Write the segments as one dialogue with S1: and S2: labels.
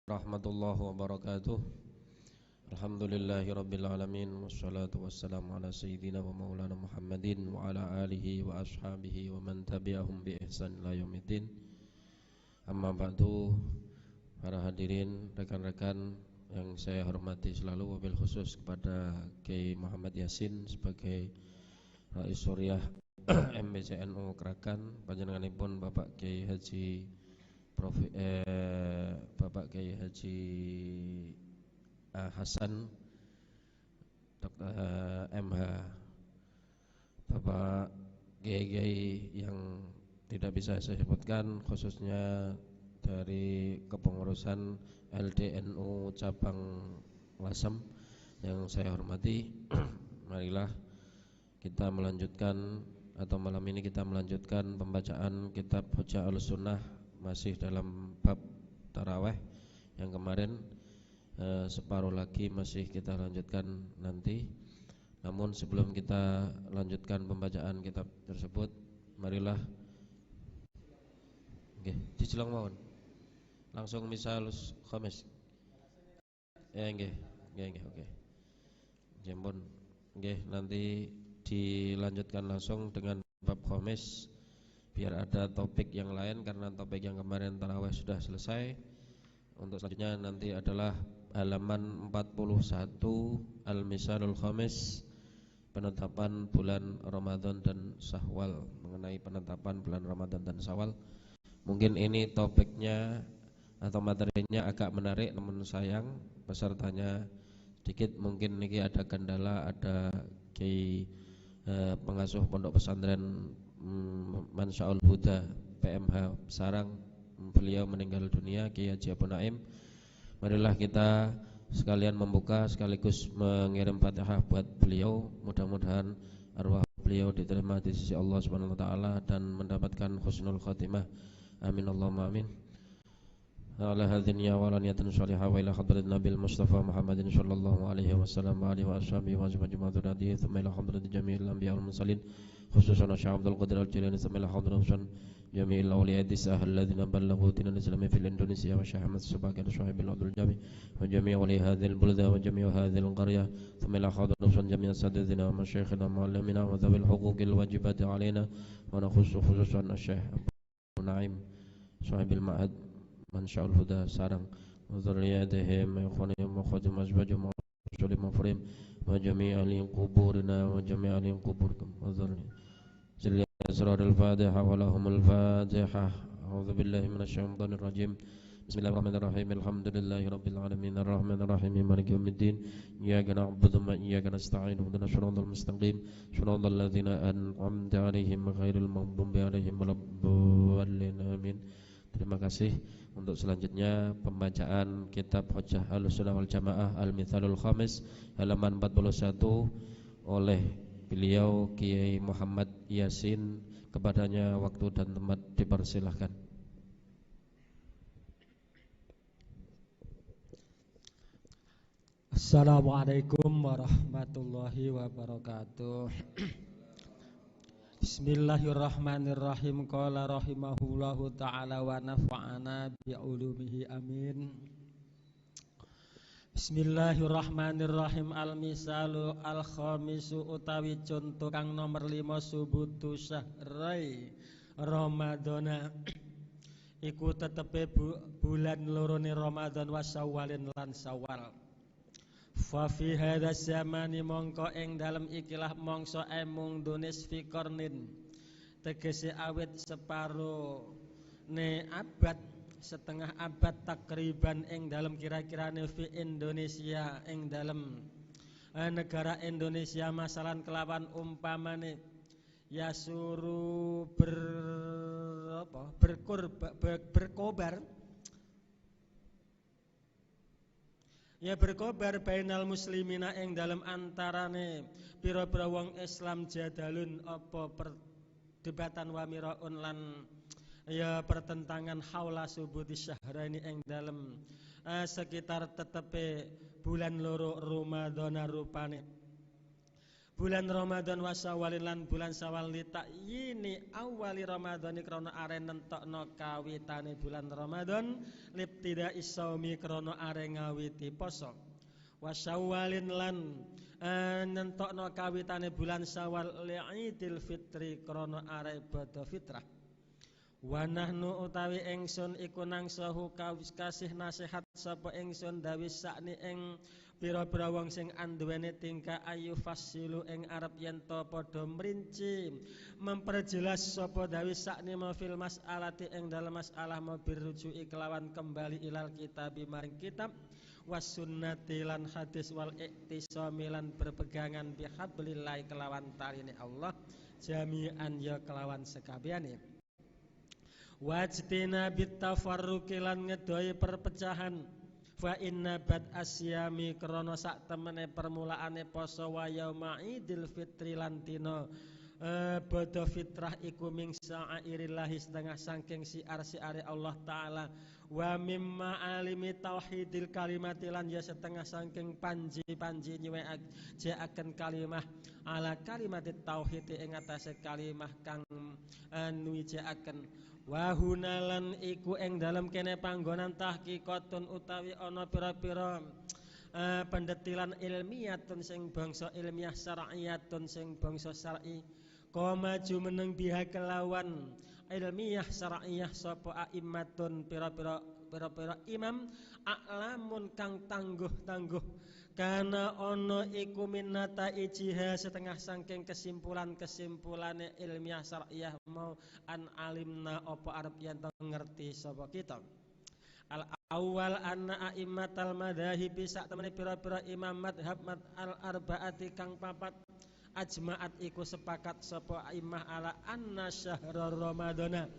S1: Warahmatullahi wabarakatuh. Alhamdulillahi rabbil alamin. Wassalatu wassalamu ala sayyidina wa maulana Muhammadin wa ala alihi wa ashabihi wa man tabi'ahum bi ihsan ila yaumiddin. Amma ba'du. Para hadirin, rekan-rekan yang saya hormati selalu, wabil khusus kepada Kiai Muhammad Yasin sebagai Rais Suriah MBCNU Krakan, panjenenganipun Bapak Kiai Haji Bapak Kiai Haji Hasan Dr. MH, Bapak Kiai yang tidak bisa saya sebutkan, khususnya dari kepengurusan LDNU cabang Lasem yang saya hormati. Marilah kita melanjutkan, atau malam ini kita melanjutkan pembacaan kitab Hujjah Ahlussunnah, masih dalam bab taraweh yang kemarin. Separuh lagi masih kita lanjutkan nanti. Namun sebelum kita lanjutkan pembacaan kitab tersebut, marilah dijelang mawon langsung misalus khamis. Nggih, oke. Jempun nggih, nanti dilanjutkan langsung dengan bab khamis biar ada topik yang lain, karena topik yang kemarin tarawih sudah selesai. Untuk selanjutnya nanti adalah halaman 41, Al-Misalul Khamis, penetapan bulan Ramadan dan Syawal, mengenai penetapan bulan Ramadan dan Syawal. Mungkin ini topiknya atau materinya agak menarik, namun sayang pesertanya sedikit. Mungkin ini ada kendala, ada Kiai pengasuh pondok pesantren Mansyaul Huda PMH Sarang, beliau meninggal dunia, Kiai Haji Abu Naim. Marilah kita sekalian membuka sekaligus mengirim Fatihah buat beliau. Mudah-mudahan arwah beliau diterima di sisi Allah Subhanahu wa taala dan mendapatkan husnul khatimah. Amin Allahumma amin. Ala hadzin ya walaniyatin shalihah wa ila hadratin Nabil Mustafa Muhammadin sallallahu alaihi wasallam wa alihi wa ashabihi wa azwajihi thumma ila hadratin jami'il anbiya wal mursalin, khususan Syekh Abdul Qadir Al-Jilani, thumma ila hadratin jami'il awliya disah alladziina ballaghu dinal Islam fil Indonesia, wa Syekh Ahmad Subaki Syuaibil Abdul Jami wa jami' wali hadzal bulda wa jami' hadzal qaryah, thumma ila hadratin jami' as-sadatina wa masyayikhina wa muallimina wa dzawil huquqil wajibati alaina, wa nakhussu khususan Syekh Abu Naim Syuaibil Ma'ad Mansyaul Huda Sarang wa dzurriyyatihim wa ikhwanihim wa khatim azwajihim wa sulim mafrim wa jami'al quburina wa jami'al quburkum wa dzurriyyatihim أسرار الفاتحة ولهم الفاتحة. أعوذ بالله من الشيطان الرجيم. بسم الله الرحمن الرحيم. الحمد لله رب العالمين الرحمن الرحيم مالك يوم الدين. إياك نعبد وإياك نستعين اهدنا الصراط المستقيم صراط الذين أنعمت عليهم غير المغضوب عليهم ولا الضالين آمين. Terima kasih. Untuk selanjutnya pembacaan kitab Hujjah Ahlussunnah wal Jamaah Al-Mithalul Khamis, halaman 41 oleh beliau Kiai Muhammad Yasin. Kepadanya waktu dan tempat dipersilahkan.
S2: Assalamualaikum warahmatullahi wabarakatuh. Bismillahirrahmanirrahim. Qala rahimahullahu ta'ala wa nafa'ana bi'ulumihi amin. Bismillahirrahmanirrahim. Al-misalu al-khamisu utawi contoh kang nomor 5 subutu syahrai Ramadana iku tetepe bulan lorone Ramadan wa Syawalin lan Syawal. Fa fi hadza zamani mongko ing dalem ikilah mangsa emung dunis fi qarnin tegese awit separo ne abad, setengah abad takriban ing dalam kira-kirane fi Indonesia, ing dalam negara Indonesia, masalan kelawan umpamane yasuru berkobar ya berkobar bainal muslimina ing dalam antarane pira-pira wong Islam jadalun apa perdebatan wa miraun lan ya pertentangan haula subuti syahraini ing dalem sekitar tetepe bulan loro Ramadana rupane. bulan Ramadan wa Syawalin lan bulan Syawal li takyini awali Ramadan krana are nentokno kawitane bulan Ramadan libtida isaumi krana are ngawiti poso wa Syawalin lan nentokno kawitane bulan Syawal li Idul Fitri krana are ibadah fitrah wa nahnu utawi ingsun iku nangsahu kasih nasihat sapa ingsun dawi sakni ing pira-pira wong sing anduweni tingkah ayu fasilu ing arep yen to padha merinci memperjelas sapa dawi sakni fil mas'alati ing dalem masalah birrujuki kelawan kembali ilal kitab maring kitab was sunnati lan hadis wal iktisami lan berpegangan bihablillah kelawan taline Allah jami'an ya kelawan sekabehane wajtina bitafarruqi lan ngedoi perpecahan fa inna bad asyami krana sak temene permulaane poso wa yauma idil fitri lan dina bodho fitrah iku ming sa'airillah setengah saking siar-siare Allah taala wa mimma alimi tauhidil kalimati lan ya setengah saking panji-panji nyuwèkaken kalimah ala kalimat tauhid ing atase kalimah kang nuwijakaken wa hunalan iku ing dalem kene panggonan tahqiqatun utawi ana pira-pira pendetilan ilmiatun sing bangsa ilmiah syar'iyatun sing bangsa syar'i koma jumeneng biha kelawan ilmiah syar'iyah sapa aimmatun pira-pira imam a'lamun kang tangguh-tangguh kana ana iku minnata ijiha setengah saking kesimpulan-kesimpulane ilmiah syar'iyah mau an alimna apa arep yen ngerti sapa kita al awal anna a'immatal madhahib sak temene pira-pira imam madhab al arbaati kang papat ajma'at iku sepakat sapa a'immah ala anna syahrul ramadana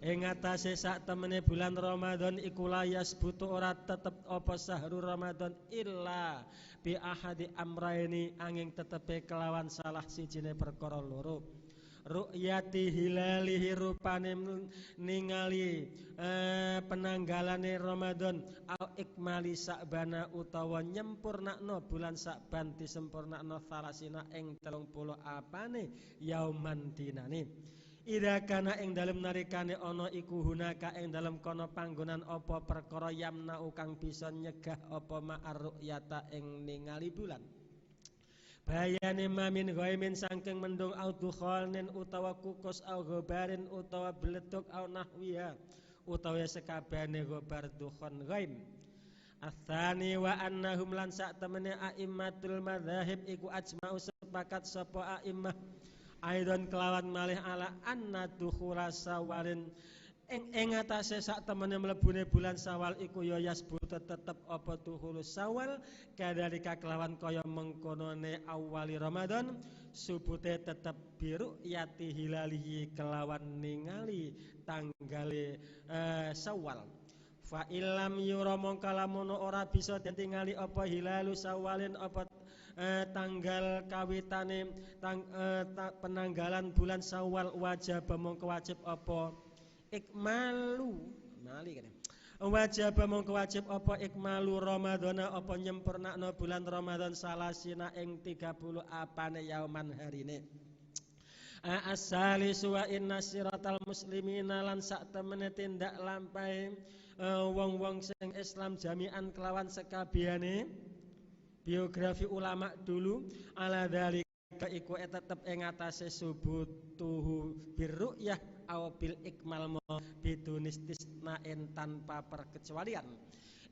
S2: ing atase sak temene bulan Ramadan iku layas butuh ora tetep apa syahrul Ramadan illa bi ahadi amraini angin tetepe kelawan salah sijine perkara loro ru'yati hilalihi rupane ningali penanggalane Ramadan au ikmali sakbana utawa nyempurnakno bulan Sakban disempurnakno salasina ing 30 apane yauman dinane ida kana ing dalem narikane ana iku hunaka ing dalem kono panggonan apa perkara yamna kang bisa nyegah apa ma'ar ru'yata ing ningali bulan bayane mamin ghaimin saking mendung au dukhalin utawa kukus au ghabarin utawa bleduk au nahwiha utawa sekabehane ghabar dukhon ghaim atsani wa annahum lan sak temene a'immatul madzahib iku ajma'u sepakat sapa a'immah aidon kelawan malih ala anna dukhula sawalin ing atase sak temene mlebune bulan Syawal iku ya yasbutu tetep apa dukhulus Syawal kadhalika kelawan kaya mengkonone awali Ramadan subute tetep biru yati hilalihi kelawan ningali tanggale Syawal fa illam yura mongko lamun ora bisa ditingali apa hilalu Syawalin apa tanggal kawitane penanggalan bulan Syawal wajib mongko wajib apa ikmalu mali kan wajib mongko wajib apa ikmalu Ramadana apa nyempurnakno bulan Ramadan salasina ing 30 apane yauman harine as-salisu wa inna siratal muslimina lan sak temene tindak lampahe wong-wong sing Islam jami'an kelawan sekabehane biografi ulama dulu ala dalika iku tetep ing atase subutuhu birru'yah aw bil ikmal bidunistisnain tanpa perkecualian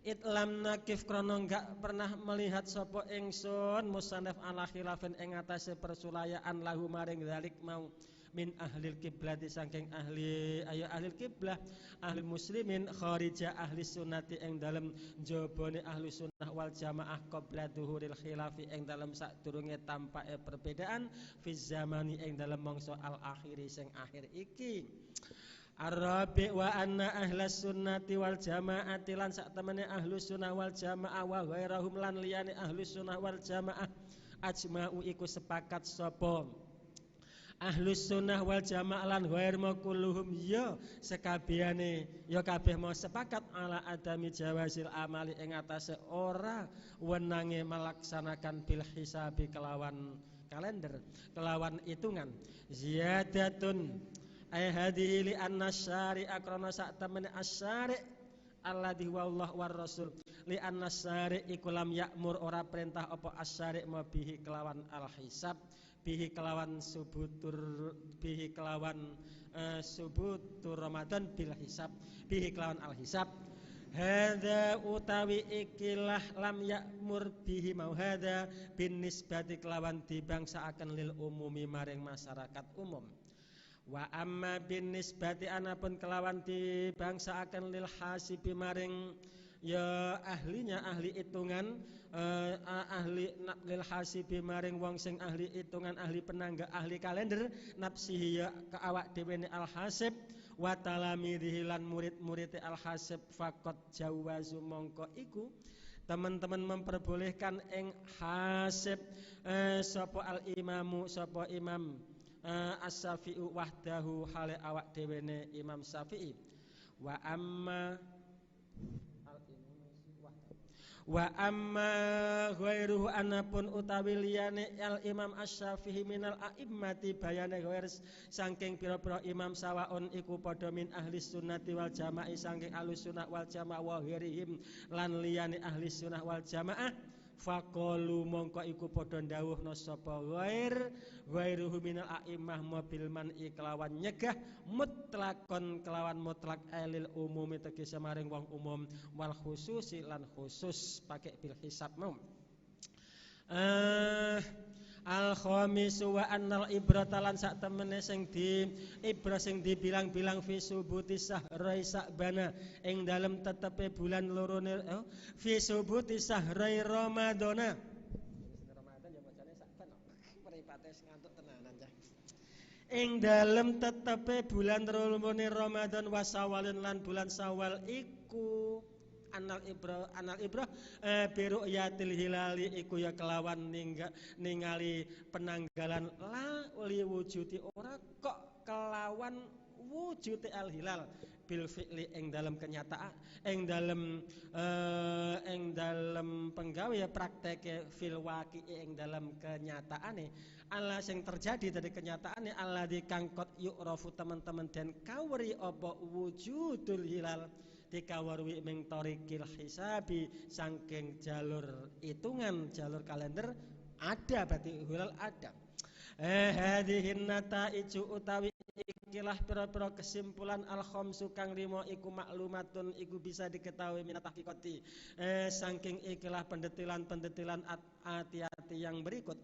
S2: itlam nakif krono enggak pernah melihat sapa ingsun musannaf ala khilafin ing atase persulayaan lahu maring dalik mau min ahlil kiblati saking ahli kiblah ahli muslimin kharija ahli sunnati ing dalem jabone ahli sunnah wal jamaah qabla dhuhuril khilafi ing dalem sadurunge tampake perbedaan fi zamani ing dalem mangsa al akhiri sing akhir iki Arabi wa anna ahlas sunnati wal jamaati lan sak temene ahlus sunnah wal jamaah wa ghairahum lan liyane ahlus sunnah wal jamaah ajma'u iku sepakat sapa ahlus sunnah wal jamaah lan ghair kulluhum ya sekabehane ya kabeh mau sepakat ala adami jawazil amali ing atase ora wenange melaksanakan bil hisabi kelawan kalender kelawan hitungan ziyadatun ay hadhihi li anna syari'a krana sak temene asyari' alladhi wallahu war rasul li anna syari' iku lam ya'mur ora perintah apa asyari' ma bihi kelawan al hisab bihi kelawan subutur Ramadan bil hisab bihi kelawan al hisab hadza utawi ikilah lam ya'mur bihi mau hadza bin nisbati kelawan dibangsaaken lil umumi maring masyarakat umum. Wa amma bin nisbati anapun kelawan dibangsaaken lil hasibi maring ya ahlinya ahli hitungan ahli lil hasibi maring wong sing ahli hitungan ahli penangga ahli kalender nafsihi ya ka awak dhewe al hasib wa talamidhi lan murid-murid al hasib faqat jawazu mongko iku teman-teman memperbolehkan ing hasib sapa al imamu sapa imam As-Syafi'u wahdahu hale awak dewene Imam Syafi'i wa amma ghairuhu anapun utawi liyane al Imam Asy-Syafi'i minal a'immati bayane ghair saking pira-pira imam sawaon iku padha min ahli sunnati wal jamaah saking ahlus sunnah wal jamaah wa ghairihim lan liyane ahli sunnah wal jamaah faqalu mongko iku padha ndawuhna sapa ghairuhu minal a'immah mobil man kelawan nyegah mutlakon kelawan mutlak alil umumi tegese maring wong umum wal khususi lan khusus pakai bil hisab mau al khamisu wa annal ibrata lan sak temene sing di ibra sing dibilang-bilang fi subuti sahrai sakbana ing dalem tetepe bulan lorone fi subuti sahrai ramadana Ramadan ya macane sakban mripate ngantuk tenanan cah ing dalem tetepe bulan lorone Ramadan wa Syawal lan bulan Syawal iku anal ibrah biru'yatil hilali iku ya kelawan ningali penanggalan la li wujudi ora kok kelawan wujudi al hilal bil fi'li ing dalam kenyataan ing dalam penggawe ya prakteke fil waqi'i ing dalam kenyataane Allah sing terjadi dari kenyataane Allah di kangkot yu'rafu teman-teman dan kawri apa wujudul hilal dikawarwi ming torikil hisabi saking jalur hitungan jalur kalender ada berarti hilal ada hadhihin nataiju utawi ikilah pira-pira kesimpulan al khamsu kang lima iku maklumatun iku bisa diketahui minat hakikati saking ikilah pendetilan hati-hati yang berikut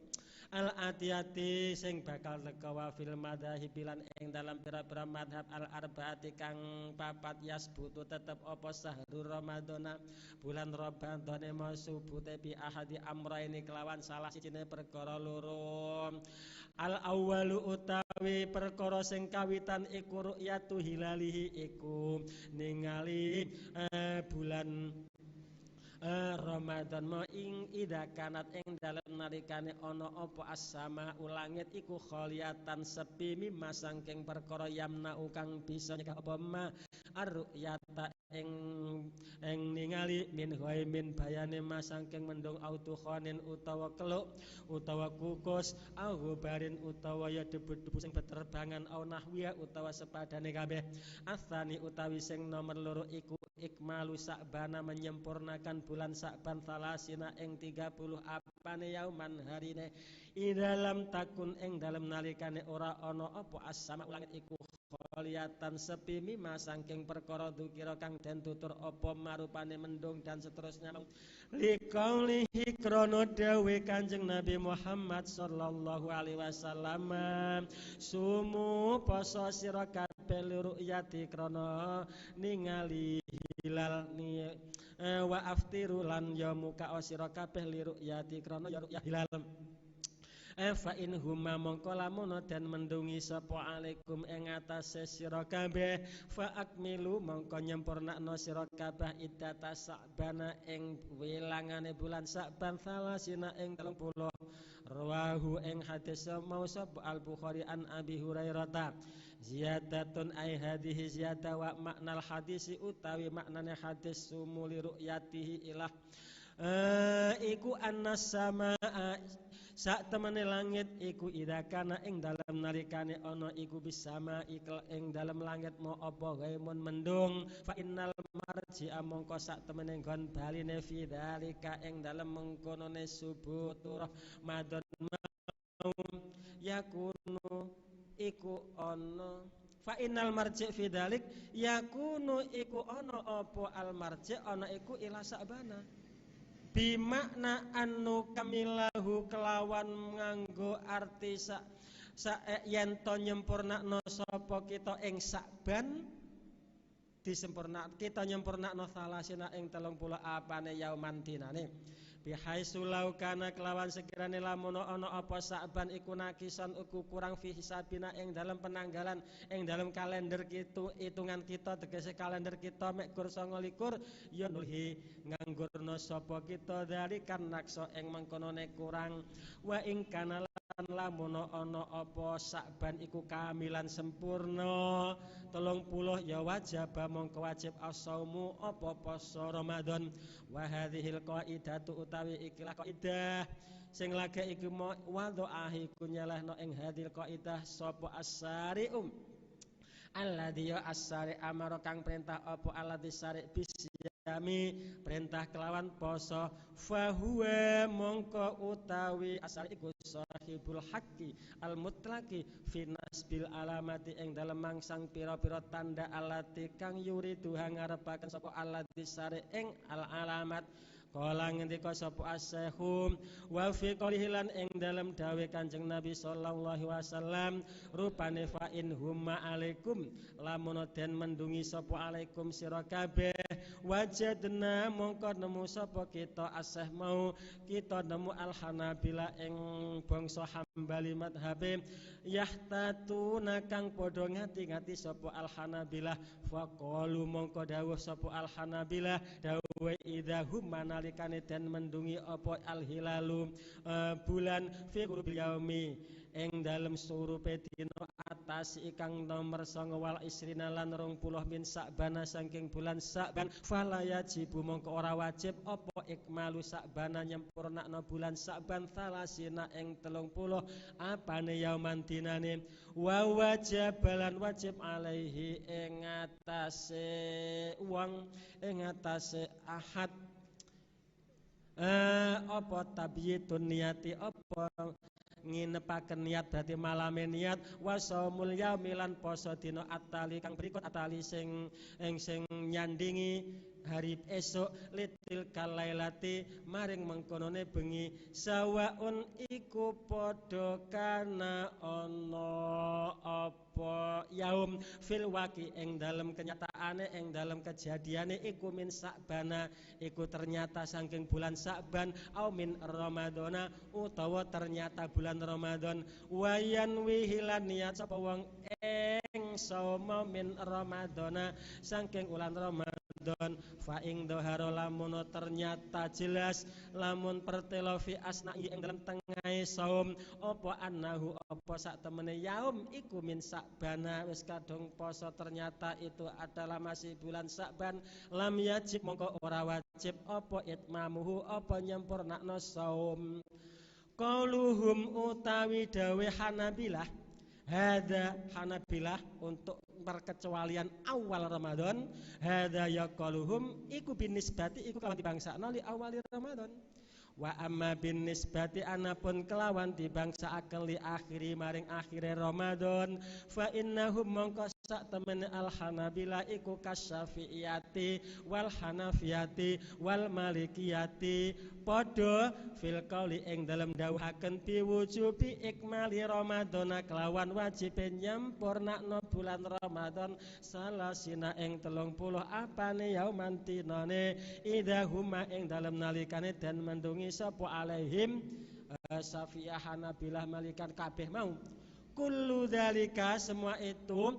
S2: al atiyati sing bakal teka wa fil madzhab lan ing dalam pira-pira madhab al arbaati kang papat yasbutu tetep apa sahrul ramadhana bulan Ramadan masubute bi ahadi amraini kelawan salah sijine perkara loro al awwalu utawi perkara sing kawitan iku ru'yatu hilalihi iku ningali bulan Ramadan ma ing ida kanat ing dalem nalikane ana apa as-sama ulangit iku kholiyatan sepi mimma sangking perkara yamna kang bisa nyegah apa ma ar-ru'yata ing ningali min ghaimin bayane ma sangking mendung autukhonin utawa keluk utawa kukus aghubarin utawa ya debu-debu sing beterbangan au nahwiya utawa sepadane kabeh asani utawi sing nomor loro iku ikmalu Sa'bana menyempurnakan bulan Sa'ban salasina ing 30 apane yauman harine dalam takun ing dalam nalikane ora ana apa as-sama ulangit iku kholiyatan sepi mimma saking perkara dukira kang den tutur apa marupane mendung dan seterusnya liqaulihi krana dawe Kanjeng Nabi Muhammad sallallahu alaihi wasallam sumu poso sira kabeh ru'yati krana ningali hilal ni wa aftiru lan ya muka sira kabeh li ru'yati krana ya ru'yah hilal fa in huma mongko lamun dan mendungi sapa alaikum ing atase sira kabeh fa akmilu mongko nyempurnakno sira kabeh iddata Sa'bana ing wilangane bulan Sa'ban salasina ing 30 rawahu ing hadis mau sapa Al Bukhari an Abi Hurairah ziyadatun ay hadhihi ziyadah wa maknal hadisi utawi maknane hadis sumuli ru'yatihi ilah iku annas samaa sak temene langit iku idakana ing dalem nalikane ana iku bisama ikel ing dalem langit mau apa gaimun mendung fa innal marji'a mongko sak temene nggon baline fi dalika ing dalem mengkonone subuh madon mau yakunu iku ana fa innal marji' fi dalik yakunu iku ana apa al marji' ana iku ila sabana bimakna anu kamilahu kelawan nganggo arti yen to nyempurnakno sapa kita ing Sa'ban disempurna kita nyempurnakno salasina ing 30 apane yauman dinane bihaisu lau kana kelawan sekirane lamun ana apa Sa'ban iku nakisan iku kurang fi hisabina ing dalam penanggalan ing dalam kalender kita hitungan kita tegese kalender kita mek kur 29 ya nulhi nganggurna sapa kita dari kan nakso ing mengkonone kurang wa ing kana lan lamun ana apa Sa'ban iku kamilan sempurna 30 ya wajib mongko wajib as-saumu apa poso Ramadan wa hadhil qaidatu utawi ikilah kaidah sing lagi iku wadha'ah iku nyalahno ing hadhil qaidah sapa as-sari'um alladzi ya as-sari' amara kang perintah apa alladzi sari' bisyami perintah kelawan poso fahuwa mongko utawi as-sari' iku sahibul haqqi al-mutlaqi fi nasbil alamati ing dalem mangsang pira-pira tanda alati kang yuridu ngarepaken sapa alladzi sari' ing al-alamat kala ngendika sapa as-saikhum wa fi qalihi lan ing dalem dawe Kanjeng Nabi sallallahu alaihi wasallam rupane fa in humma alaikum lamun den mendungi sapa alaikum sira kabeh wajadna mongko nemu sapa kita as-saih mau kita nemu al-hanabila ing bangsa Hambali madhabe yahtatuna kang padha ngati-ngati sapa al-hanabilah faqalu mongko dawuh sapa al-hanabilah dawuh idahum nalikane den mendungi apa al-hilalu bulan fi qurbil yaumi ing dalem surupe dina atas ikang nomor 9 wal isrina lan 20 min Sa'bana saking bulan Sa'ban fala yajibu mongko ora wajib apa ikmalu Sa'bana nyempurnakno bulan Sa'ban salasina ing 30 apane yauman dinane wa wajib lan wajib alaihi ing atase wong ing atase ahad apa tabyitun niati apa nginepaken niat dadi malame niat wasaumul yaumi lan poso dina atali kang berikut atali sing nyandingi hari esok litil kalailati maring mengkonone bengi sawaun iku padha kana ana apa yaum fil waqi ing dalem kenyataane ing dalem kejadiane iku min Sa'bana iku ternyata saking bulan Sa'ban au min Ramadana utawa ternyata bulan Ramadan wayan wihilan niat sapa wong ing sauma min Ramadana saking ulan Ramadan fa ing dhahara lamun ternyata jelas lamun pertelo fi asna'i ing dalem tengahe saum apa annahu apa sak temene yaum iku min Sa'bana wis kadung poso ternyata itu adalah masih bulan Sa'ban lam yajib mongko ora wajib apa itmamuhu apa nyempurnakno saum qauluhum utawi dawe Hanabilah hadza Hanabilah untuk perkecualian awal Ramadan hadza yaqaluhum iku binisbati iku kelawan dibangsakno li awali Ramadan wa amma binisbati anapun kelawan dibangsakaken li akhiri maring akhire Ramadan fa innahum mongko sak temene al Hanabilah iku kasyafi'iyati wal Hanafiyati wal Malikiyati padha fil qauli ing dalem dawuhaken biwujubi ikmali Ramadan kelawan wajib nyampurnakno bulan Ramadan salasina ing 30 apane yauman dinane idahuma ing dalem nalikane den mendungi sapa alaihim Syafi'iyah Hanabilah Malikan kabeh mau kullu dzalika semua itu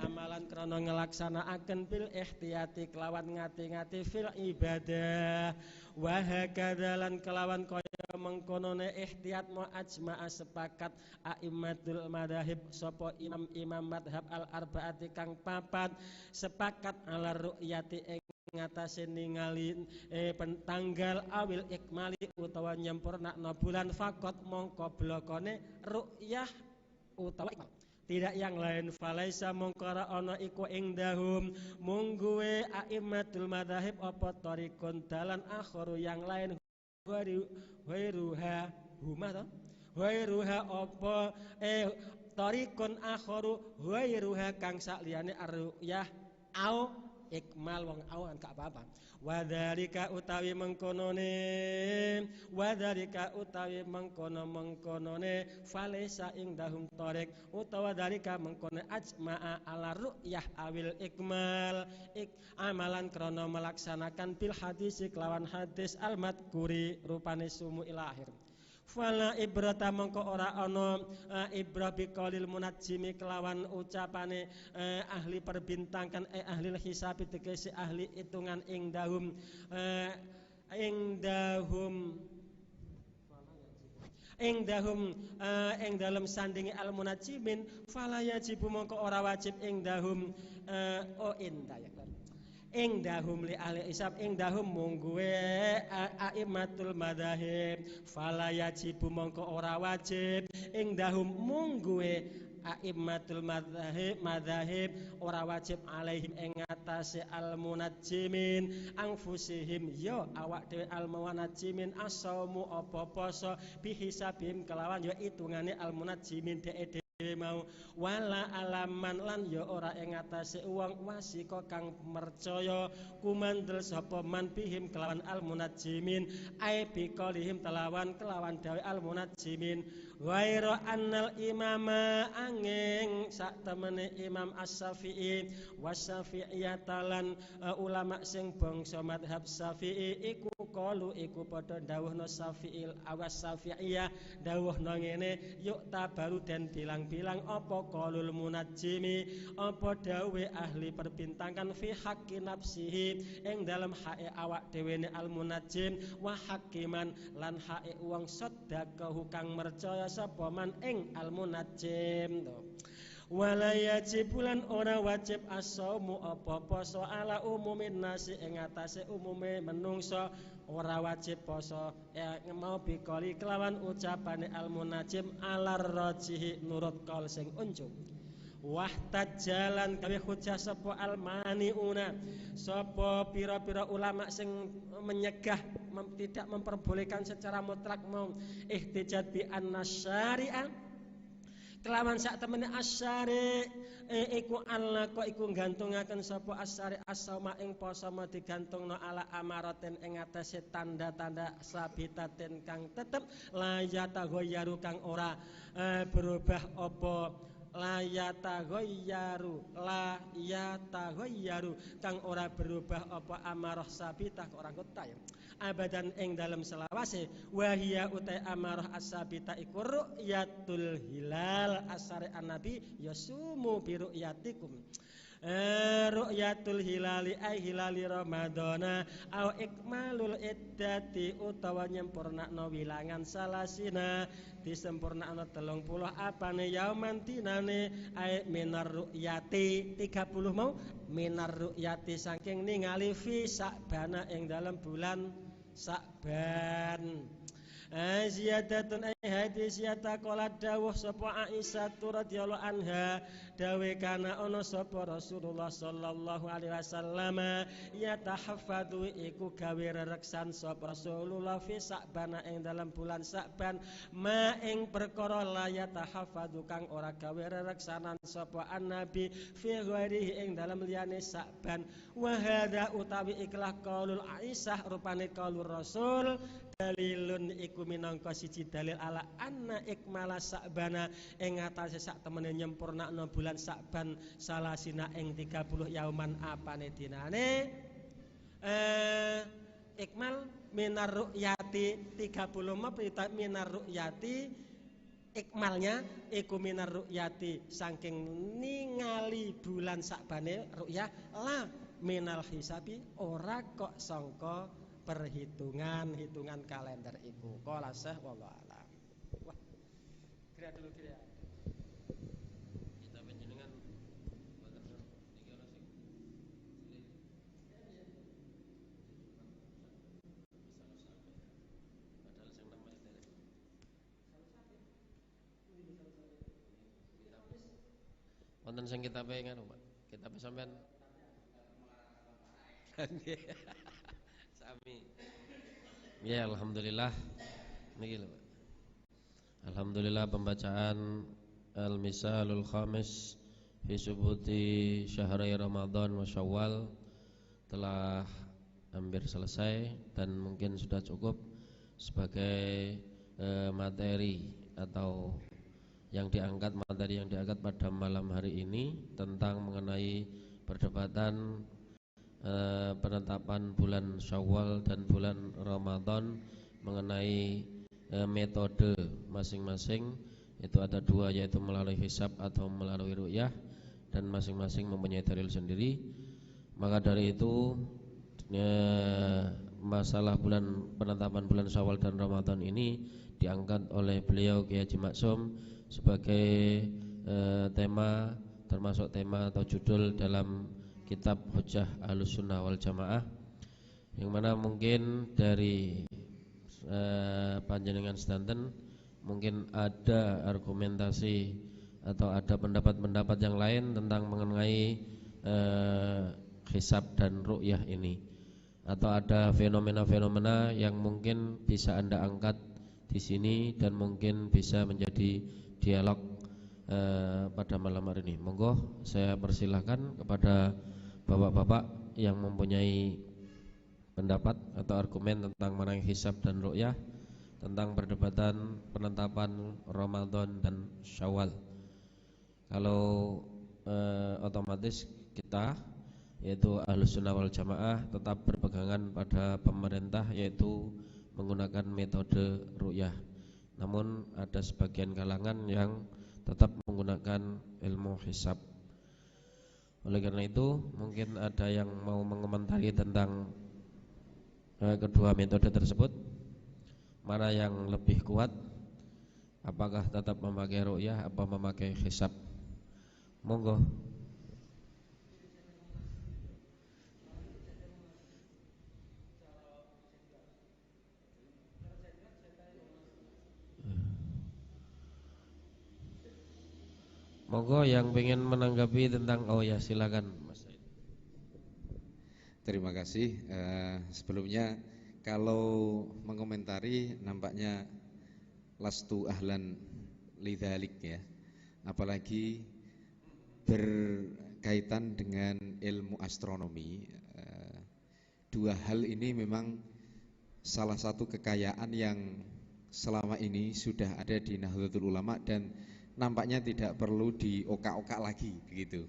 S2: amalan krana ngelaksanakaken bil ihtiyati kelawan ngati-ngati fil ibadah wa hakadzalan kelawan kaya mengkonone ihtiyat mu ajma'a sepakat a'immatul madzhab sapa imam-imam madhab al arbaati kang papat sepakat ala ru'yati ngatasi ningali tanggal awil ikmali utawa nyempurnakno bulan fakot mongko blokone ru'yah utawa ikmal. Tidak yang lain falaisa mongkara ana iku ing dahum mungguwe a'immatul madzhab apa tarikun dalan akharu yang lain wairuha huma to wairuha apa tarikun akharu wairuha kang sakliyane ar-ru'yah au ikmal wong awan gak apa-apa wadzalika utawi mengkonone falesa ing dahum tarik utawa dzalika mengkono ajma'a ala ru'yah awil ikmal amalan krana melaksanakan bil hadis kelawan hadis al madkuri rupane sumu ilahir. Fala ibrata mongko ora ana ibrah biqaulil munajjimi kelawan ucapane ahli perbintangkan ahli hisab tegese ahli hitungan ing dahum ing dalem sandingi al munajjimin fala yajibu mongko ora wajib ing dahum ing dahum li ahli isab ing dahum mungguwe a'immatul madzhab fala yajibu mongko ora wajib ing dahum mungguwe a'immatul madzhab ora wajib alaihim ing atase al munajjimin anfusihim yo awak dhewe al munajjimin asaumu apa poso bihisabim kelawan yo itungane al munajjimin dhewe mau wala alaman lan ya ora ing atase wong wasika kang mercaya kumandel sapa man bihim kelawan al munajjimin ai biqaulihim kelawan dawe al munajjimin ghaira annal imama angin sak temene Imam Asy-Syafi'i wasyafi'iyatalan ulama sing bangsa madhab Syafi'i iku qalu iku padha dawuhna Syafi'il awas Syafi'iyah dawuhna ngene yuk tabaru den bilang apa qaulul munajjimi apa dawe ahli perbintangan fi haqqi nafsihi ing dalam hae awak dhewe ne al munajjim wa hakiman lan hae wong sedekahu kang mercaya sapa man ing al munajjim wala yajib lan ora wajib as-saumu apa poso ala umumin nasi ing atase umume menungso ora wajib poso mau bikoli kelawan ucapane al munajjim alar rajihi nurut kol sing unjuk wahtaj jalan gawe hujah sapa al maniuna sapa pira-pira ulama sing menyegah tidak memperbolehkan secara mutlak mau ihtijat bi an-nasyari'ah kelawan sak temene asyari iku Allah kok iku gantungaken sapa asyari as-sauma ing poso ma digantungno ala amaraten ing atase tanda-tanda sabitaten kang tetep layata goyaru kang ora berubah apa layata goyaru kang ora berubah apa amarah sabitah ora kota ya abadan ing dalem selawase wahia utai amarah as-sabita iku ru'yatul hilal asare an-nabi yasumu bi ru'yatikum ru'yatul hilali ay hilali ramadana au ikmalul iddati utawa nyempurnakno wilangan salasina disempurnakno 30 apane yauman dinane ay minar ru'yati 30 mau minar ru'yati saking ningali fi Sa'bana ing dalam bulan Sa'ban ziyadatun ay hadis yata qala dawuh sapa Aisyah radhiyallahu anha dawe kana ana sapa Rasulullah sallallahu alaihi wasallam yatahaffadhu iku gawe rereksan sapa Rasulullah fi Sa'ban ing dalam bulan Sa'ban ma ing perkara la yatahaffadhu kang ora gawe rereksanan sapa annabi fi ghairihi ing dalam liyane Sa'ban wa hadza utawi ikhlah qaulul Aisyah rupane qaulur Rasul dalilun iku minangka siji dalil ala anna ikmala Sa'bana ing atase sak temene nyempurnakno bulan Sa'ban salasina ing 30 yauman apane dinane ikmal minar ru'yati 30 maprita minar ru'yati ikmalnya iku minar ru'yati saking ningali bulan Sa'bane ru'yah la minal hisabi ora kok sangka perhitungan kalender iku qala syekh wallahu alam. Wah kira dulu kira kita panjenengan
S1: Wonten sing kitabe ngono, Pak. Kitabe sampean. Nggih. Sami. Ya, alhamdulillah. Niki lho, Pak. Alhamdulillah pembacaan Al-Misalul Khamis fi subuti syahri Ramadan wa Syawal telah hampir selesai dan mungkin sudah cukup sebagai materi atau materi yang diangkat pada malam hari ini tentang mengenai perdebatan penetapan bulan Syawal dan bulan Ramadan mengenai metode masing-masing. Itu ada dua, yaitu melalui hisab atau melalui ru'yah, dan masing-masing mempunyai dalil sendiri. Maka dari itu masalah penetapan bulan Syawal dan Ramadan ini diangkat oleh beliau Kiai Haji Maksum sebagai tema, termasuk tema atau judul dalam kitab Hujjah Ahlussunnah wal Jamaah, yang mana mungkin dari panjenengan sedanten mungkin ada argumentasi atau ada pendapat-pendapat yang lain tentang mengenai hisab dan ru'yah ini, atau ada fenomena-fenomena yang mungkin bisa Anda angkat di sini dan mungkin bisa menjadi dialog pada malam hari ini. Monggo saya persilahkan kepada bapak-bapak yang mempunyai pendapat atau argumen tentang mengenai hisab dan ru'yah, tentang perdebatan penetapan Ramadan dan Syawal. Kalau otomatis kita, yaitu Ahlussunnah wal Jamaah, tetap berpegangan pada pemerintah, yaitu menggunakan metode ru'yah. Namun ada sebagian kalangan yang tetap menggunakan ilmu hisab. Oleh karena itu mungkin ada yang mau mengomentari tentang kedua metode tersebut, mana yang lebih kuat, apakah tetap memakai ru'yah atau memakai hisab? Monggo. Monggo yang pengen menanggapi tentang, oh ya silakan Mas.
S3: Terima kasih. Sebelumnya kalau mengomentari nampaknya lastu ahlan lidzalik ya, apalagi berkaitan dengan ilmu astronomi. Dua hal ini memang salah satu kekayaan yang selama ini sudah ada di Nahdlatul Ulama dan nampaknya tidak perlu dioka-oka lagi begitu.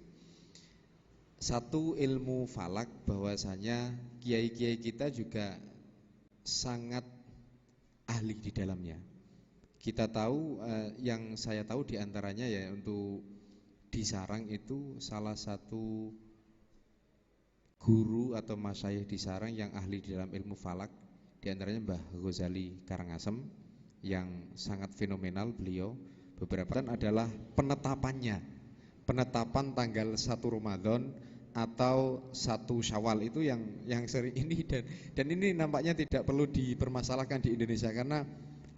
S3: Satu, ilmu falak, bahwasanya kiai-kiai kita juga sangat ahli di dalamnya. Kita tahu, yang saya tahu diantaranya ya, untuk di Sarang itu salah satu guru atau masyayikh di Sarang yang ahli di dalam ilmu falak, diantaranya Mbah Ghazali Karangasem, yang sangat fenomenal beliau. Beberapa adalah penetapan tanggal 1 Ramadan atau 1 Syawal itu yang sering ini, dan ini nampaknya tidak perlu dipermasalahkan di Indonesia, karena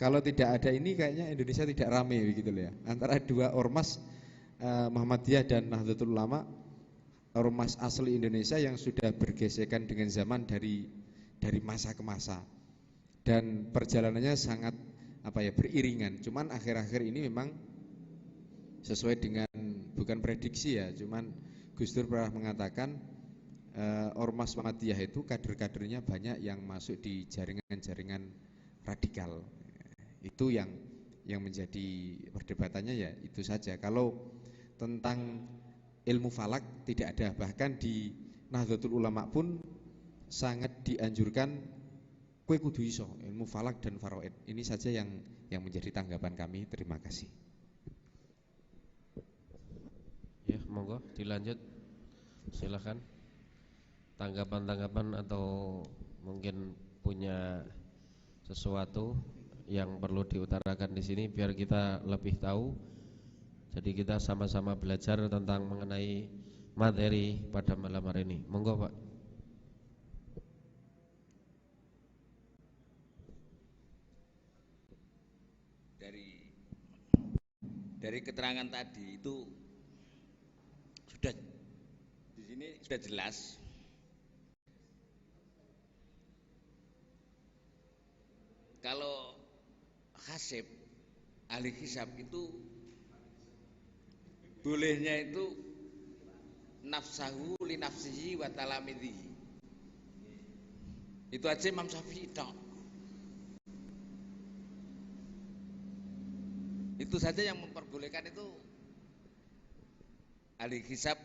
S3: kalau tidak ada ini kayaknya Indonesia tidak ramai begitu ya. Antara dua ormas, Muhammadiyah dan Nahdlatul Ulama, ormas asli Indonesia yang sudah bergesekan dengan zaman dari masa ke masa, dan perjalanannya sangat beriringan. Cuman akhir-akhir ini memang sesuai dengan, bukan prediksi ya, cuman Gus Dur pernah mengatakan ormas Muhammadiyah itu kader-kadernya banyak yang masuk di jaringan-jaringan radikal. Itu yang menjadi perdebatannya ya itu saja. Kalau tentang ilmu falak tidak ada, bahkan di Nahdlatul Ulama pun sangat dianjurkan kue kudu iso ilmu falak dan faraid. Ini saja yang menjadi tanggapan kami. Terima kasih.
S1: Ya, monggo dilanjut. Silakan. Tanggapan-tanggapan atau mungkin punya sesuatu yang perlu diutarakan di sini biar kita lebih tahu. Jadi kita sama-sama belajar tentang mengenai materi pada malam hari ini. Monggo, Pak.
S4: Dari keterangan tadi itu ini sudah jelas. Kalau hasib, ahli hisab itu bolehnya itu nafsahu li nafsihi wa talamidhihi. Itu aja Imam Syafi'i tok. Itu saja yang memperbolehkan itu ahli hisab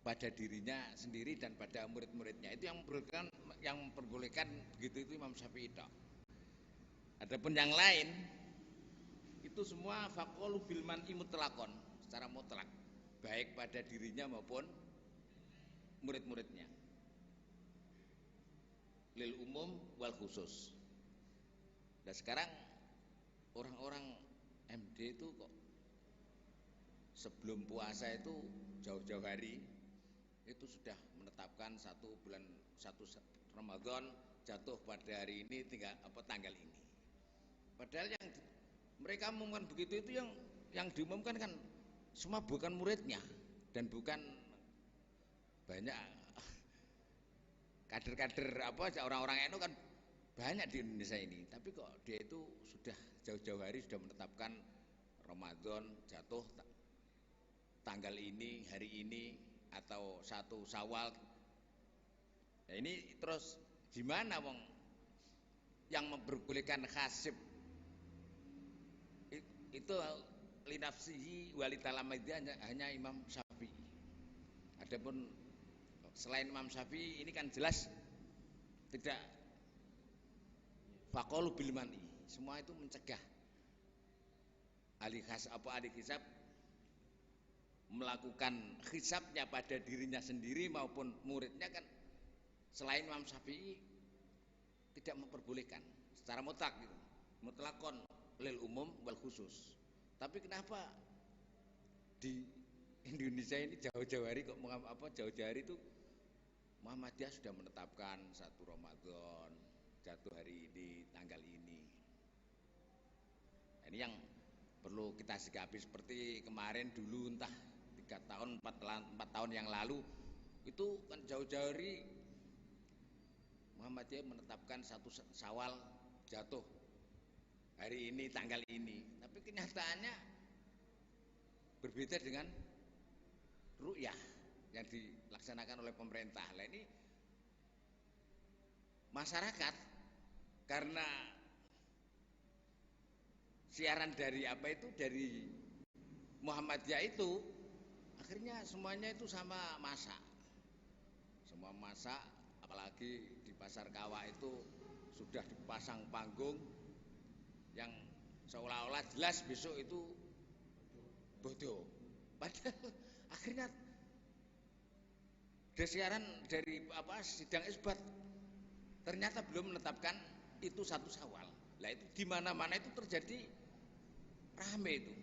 S4: pada dirinya sendiri dan pada murid-muridnya. Itu yang memperbolehkan begitu itu Imam Syafi'i tok. Adapun yang lain itu semua faqalu bil man'i mutlaqan, secara mutlak, baik pada dirinya maupun murid-muridnya. Lil umum wal khusus. Dan sekarang orang-orang MD itu kok sebelum puasa itu jauh-jauh hari itu sudah menetapkan 1 Ramadan jatuh pada hari ini tanggal ini. Padahal yang mereka umumkan begitu itu yang diumumkan kan semua bukan muridnya dan bukan banyak kader-kader orang-orang NU kan banyak di Indonesia ini, tapi kok dia itu sudah jauh-jauh hari sudah menetapkan Ramadan jatuh tanggal ini, hari ini, atau 1 Syawal. Nah ini terus gimana wong yang memperbolehkan hasib itu linafsihi walitalamidhi hanya Imam Syafi'i. Adapun selain Imam Syafi'i ini kan jelas tidak faqalu bil man'i. Semua itu mencegah ahli hisab melakukan hisabnya pada dirinya sendiri maupun muridnya kan selain Imam Syafi'i tidak memperbolehkan secara mutlak gitu. Mutlakon lil umum wal khusus. Tapi kenapa di Indonesia ini jauh-jauh hari kok jauh-jauh hari itu Muhammadiyah sudah menetapkan 1 Ramadan jatuh hari ini, tanggal ini. Ini yang perlu kita sikapi. Seperti kemarin dulu entah 3 tahun 4 tahun yang lalu itu kan jauh-jauh hari Muhammadiyah menetapkan 1 Syawal jatuh hari ini, tanggal ini. Tapi kenyataannya berbeda dengan ru'yah yang dilaksanakan oleh pemerintah. Nah ini masyarakat karena siaran dari dari Muhammadiyah itu akhirnya semuanya itu sama masak. Semua masak, apalagi di Pasar Kawah itu sudah dipasang panggung yang seolah-olah jelas besok itu bodoh. Padahal akhirnya ada siaran dari sidang isbat ternyata belum menetapkan itu 1 Syawal. Lah itu di mana-mana itu terjadi rame itu.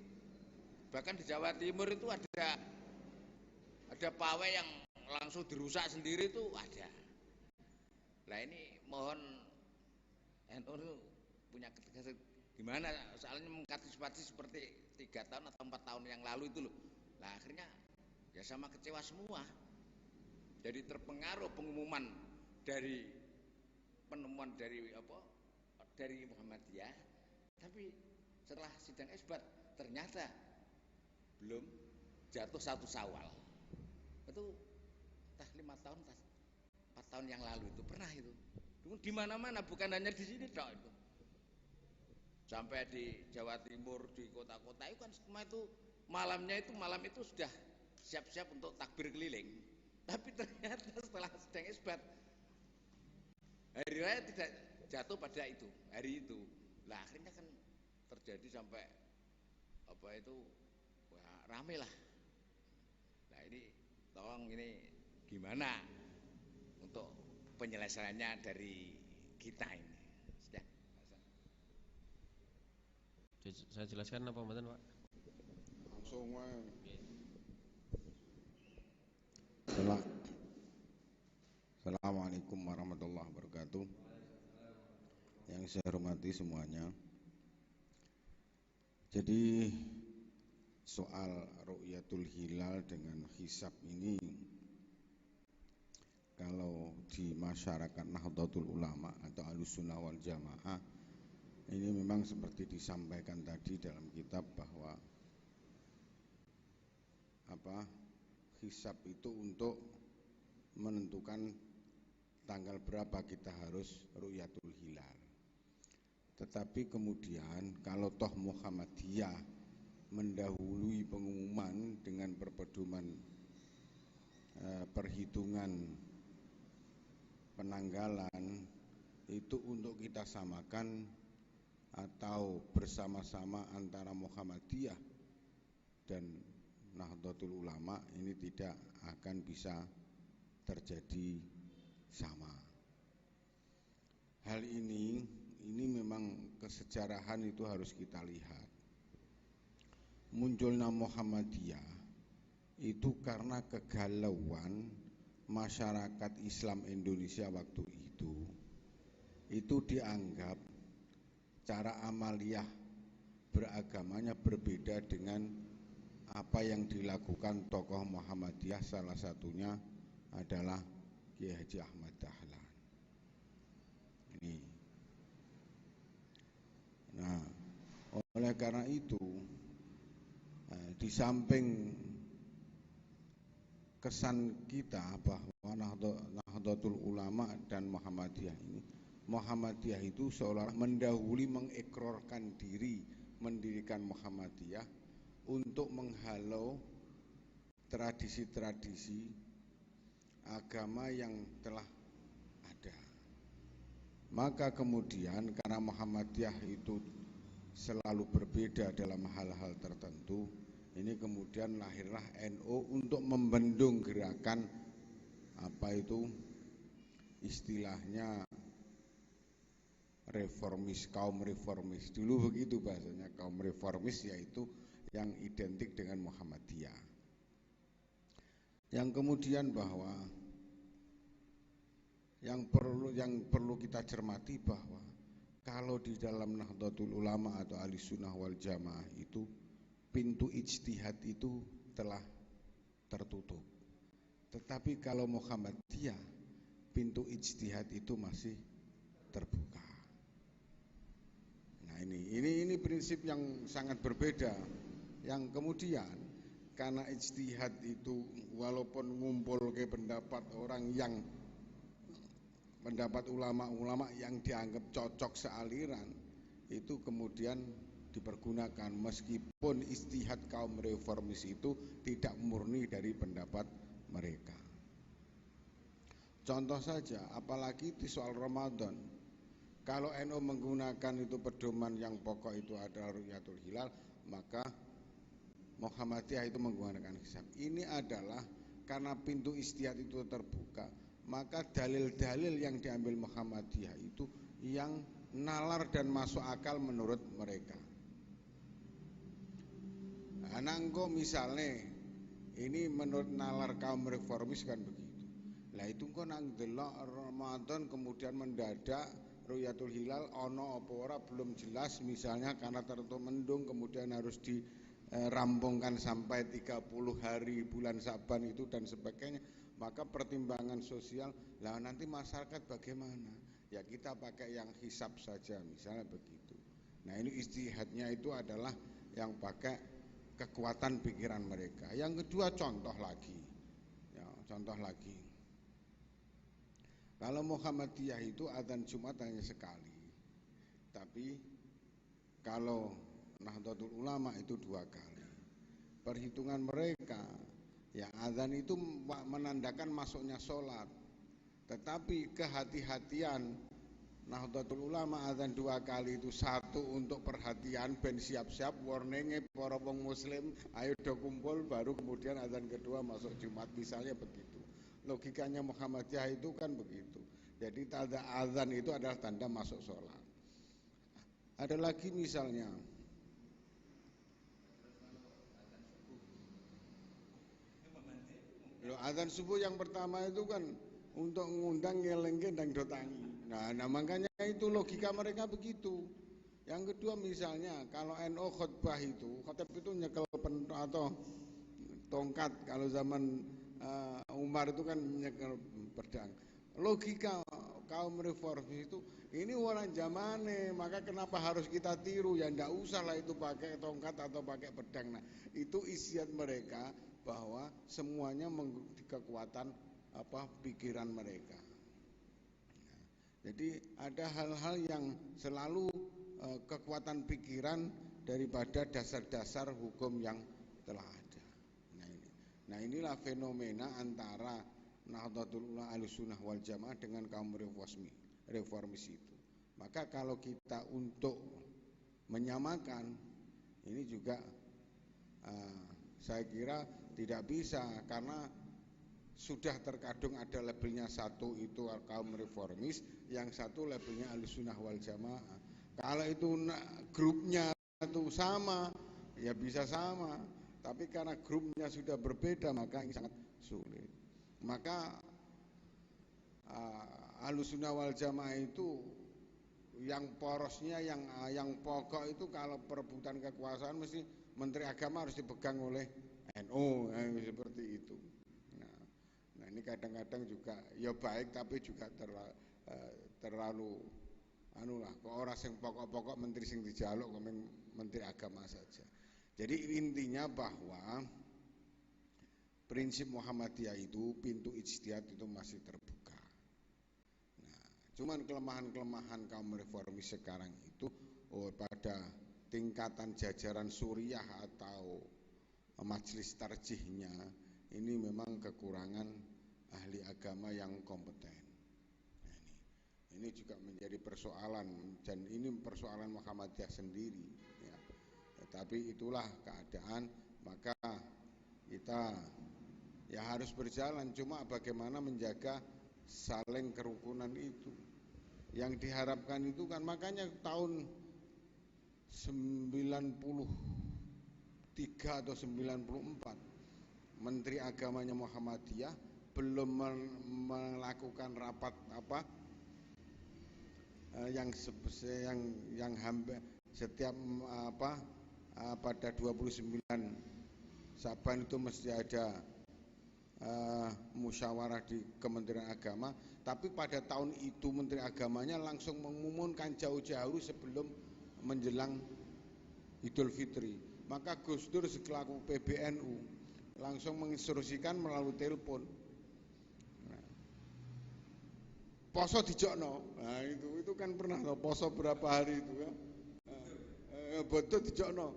S4: Bahkan di Jawa Timur itu ada pawai yang langsung dirusak sendiri itu ada. Lah ini mohon NU punya ketegasan gimana soalnya mengantisipasi seperti 3 tahun atau 4 tahun yang lalu itu loh. Lah akhirnya ya sama kecewa semua. Jadi terpengaruh pengumuman dari penemuan dari Muhammadiyah, tapi setelah sidang isbat ternyata belum jatuh 1 Syawal. Itu entah 5 tahun, entah 4 tahun yang lalu itu pernah itu. Di mana-mana bukan hanya di sini tok itu. Sampai di Jawa Timur, di kota-kota itu kan semua itu malam itu sudah siap-siap untuk takbir keliling. Tapi ternyata setelah sidang isbat hari raya tidak jatuh pada itu, hari itu. Lah akhirnya kan terjadi sampai rame lah. Nah ini tolong ini gimana untuk penyelesaiannya dari kita ini. Sudah.
S1: Saya jelaskan apa mboten, Pak?
S3: Langsung wae. Assalamualaikum warahmatullahi wabarakatuh. Yang saya hormati semuanya. Jadi
S5: soal ru'yatul hilal dengan hisab ini, kalau di masyarakat Nahdlatul Ulama atau Ahlussunnah wal Jamaah ini memang seperti disampaikan tadi dalam kitab bahwa hisab itu untuk menentukan tanggal berapa kita harus ru'yatul hilal. Tetapi kemudian kalau toh Muhammadiyah mendahului pengumuman dengan perpedoman perhitungan penanggalan itu untuk kita samakan atau bersama-sama antara Muhammadiyah dan Nahdlatul Ulama, ini tidak akan bisa terjadi sama. Hal ini memang kesejarahan itu harus kita lihat. Munculnya Muhammadiyah itu karena kegalauan masyarakat Islam Indonesia waktu itu dianggap cara amaliyah beragamanya berbeda dengan apa yang dilakukan tokoh Muhammadiyah, salah satunya adalah Kiai Haji Ahmad Dahlan. Ini. Nah, oleh karena itu, di samping kesan kita bahwa Nahdlatul Ulama dan Muhammadiyah ini, Muhammadiyah itu seolah mendahului mengikrarkan diri mendirikan Muhammadiyah untuk menghalau tradisi-tradisi agama yang telah ada. Maka kemudian karena Muhammadiyah itu selalu berbeda dalam hal-hal tertentu, ini kemudian lahirlah NU untuk membendung gerakan istilahnya reformis, kaum reformis. Dulu begitu bahasanya, kaum reformis yaitu yang identik dengan Muhammadiyah. Yang kemudian bahwa yang perlu kita cermati bahwa kalau di dalam Nahdlatul Ulama atau Ahlussunnah wal Jamaah itu pintu ijtihad itu telah tertutup. Tetapi kalau Muhammadiyah pintu ijtihad itu masih terbuka. Nah, ini prinsip yang sangat berbeda. Yang kemudian karena ijtihad itu walaupun ngumpul ke pendapat orang yang pendapat ulama-ulama yang dianggap cocok sealiran, itu kemudian dipergunakan meskipun ijtihad kaum reformis itu tidak murni dari pendapat mereka. Contoh saja, apalagi di soal Ramadan, kalau NU menggunakan itu pedoman yang pokok itu adalah ru'yatul hilal, maka Muhammadiyah itu menggunakan hisab. Ini adalah karena pintu ijtihad itu terbuka, maka dalil-dalil yang diambil Muhammadiyah itu yang nalar dan masuk akal menurut mereka. Nangko misalnya ini menurut nalar kaum reformis kan begitu. Lah itu kok nang delok Ramadan kemudian mendadak ru'yatul hilal ono apa ora belum jelas, misalnya karena tertutup mendung kemudian harus dirampungkan sampai 30 hari bulan Saban itu dan sebagainya. Maka pertimbangan sosial, lah nanti masyarakat bagaimana? Ya kita pakai yang hisab saja misalnya begitu. Nah ini ijtihadnya itu adalah yang pakai kekuatan pikiran mereka. Yang kedua contoh lagi. Kalau Muhammadiyah itu adzan Jumat hanya sekali. Tapi kalau Nahdlatul Ulama itu 2 kali. Perhitungan mereka, ya adzan itu menandakan masuknya sholat. Tetapi kehati-hatian Nahdlatul Ulama adzan 2 kali itu, satu untuk perhatian ben siap-siap warningnya para wong muslim ayo do kumpul, baru kemudian adzan kedua masuk Jumat misalnya begitu. Logikanya Muhammadiyah itu kan begitu. Jadi tanda adzan itu adalah tanda masuk sholat. Ada lagi misalnya adzan subuh yang pertama itu kan untuk mengundang ngelengke dan dotangi. Nah makanya itu logika mereka begitu. Yang kedua misalnya kalau NU khotbah itu, khotbah itu nyekel atau tongkat, kalau zaman Umar itu kan nyekel pedang. Logika kaum reformis itu, ini orang zamane, maka kenapa harus kita tiru? Ya ndak usah lah itu pakai tongkat atau pakai pedang. Nah, itu isiat mereka bahwa semuanya mengikuti kekuatan pikiran mereka. Nah, jadi ada hal-hal yang selalu kekuatan pikiran daripada dasar-dasar hukum yang telah ada. Nah inilah fenomena antara Nahdlatul Ulama Ahlussunnah wal Jamaah dengan kaum reformis itu. Maka kalau kita untuk menyamakan ini juga saya kira tidak bisa, karena sudah terkadung ada labelnya, satu itu kaum reformis, yang satu labelnya Ahlussunnah wal Jamaah. Kalau itu grupnya itu sama, ya bisa sama. Tapi karena grupnya sudah berbeda, maka ini sangat sulit. Maka Ahlussunnah wal Jamaah itu yang porosnya, yang pokok itu kalau perebutan kekuasaan mesti Menteri Agama harus dipegang oleh NU, seperti itu. Nah ini kadang-kadang juga ya baik, tapi juga terlalu kok orang sing pokok-pokok menteri sing dijaluk komen Menteri Agama saja. Jadi intinya bahwa prinsip Muhammadiyah itu pintu ijtihad itu masih terbuka. Nah, cuman kelemahan-kelemahan kaum reformis sekarang itu pada tingkatan jajaran suriah atau majelis tarjihnya ini memang kekurangan ahli agama yang kompeten. Ini juga menjadi persoalan, dan ini persoalan Muhammadiyah sendiri ya. Tapi itulah keadaan, maka kita ya harus berjalan. Cuma bagaimana menjaga saling kerukunan itu yang diharapkan itu kan. Makanya tahun 93 atau 94 Menteri Agamanya Muhammadiyah belum melakukan rapat yang hampir setiap pada 29 Saban itu mesti ada musyawarah di Kementerian Agama. Tapi pada tahun itu Menteri Agamanya langsung mengumumkan jauh-jauh sebelum menjelang Idul Fitri. Maka Gus Dur selaku PBNU langsung menginstruksikan melalui telepon, poso dijokno. Nah itu kan pernah poso berapa hari itu kan. Betul dijokno.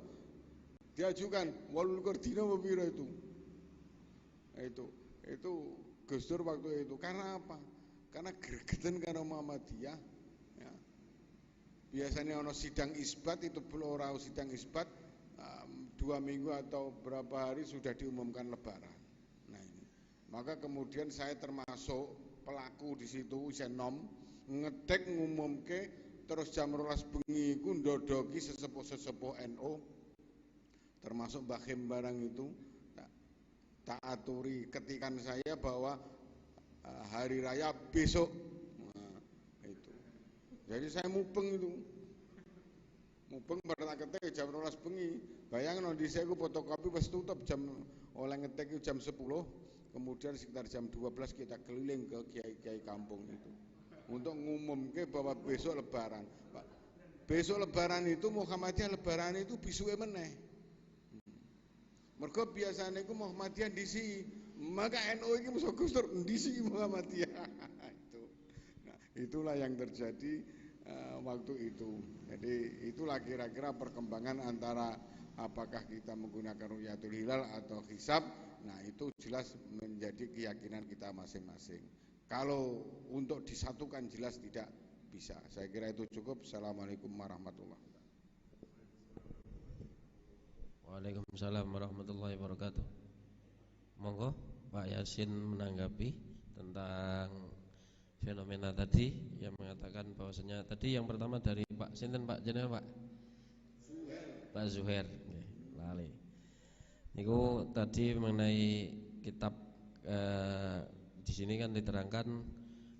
S5: Diajukan 28 dina pira itu. Itu Gus Dur waktu itu. Karena apa? Karena gregeten karo Muhammadiyah. Ya. Biasanya ono sidang isbat, itu belum ora sidang isbat 2 minggu atau berapa hari sudah diumumkan lebaran. Nah ini. Maka kemudian saya termasuk pelaku di situ, senom ngetek ngumumke, terus jam 12 bengi iku ndodoki sesepuh-sesepuh NU termasuk Mbah Khim barang itu tak aturi ketikan saya bahwa hari raya besok. Nah, itu. Jadi saya mupeng itu. Mupeng pada tak ketek jam 12 bengi. Bayangno di saya fotokopi wis tutup jam oleh ngetek jam 10. Kemudian sekitar jam 12 kita keliling ke kiai-kiai kampung itu untuk ngumumke bahwa besok lebaran. Pak, besok lebaran itu Muhammadiyah lebaran itu bisuke meneh. Mergo biasane iku Muhammadiyah ndisi, maka NU iki mesti Gus Dur ndisi Muhammadiyah. Itu. Nah, itulah yang terjadi waktu itu. Jadi itulah kira-kira perkembangan antara apakah kita menggunakan Ru'yatul Hilal atau hisab. Nah itu jelas menjadi keyakinan kita masing-masing. Kalau untuk disatukan jelas tidak bisa. Saya kira itu cukup. Assalamualaikum warahmatullahi wabarakatuh.
S1: Waalaikumsalam warahmatullahi wabarakatuh. Monggo Pak Yasin menanggapi tentang fenomena tadi yang mengatakan bahwasanya tadi yang pertama dari Pak sinten Pak jenengan Pak Pak Zuhair lali. Niku tadi mengenai kitab di sini kan diterangkan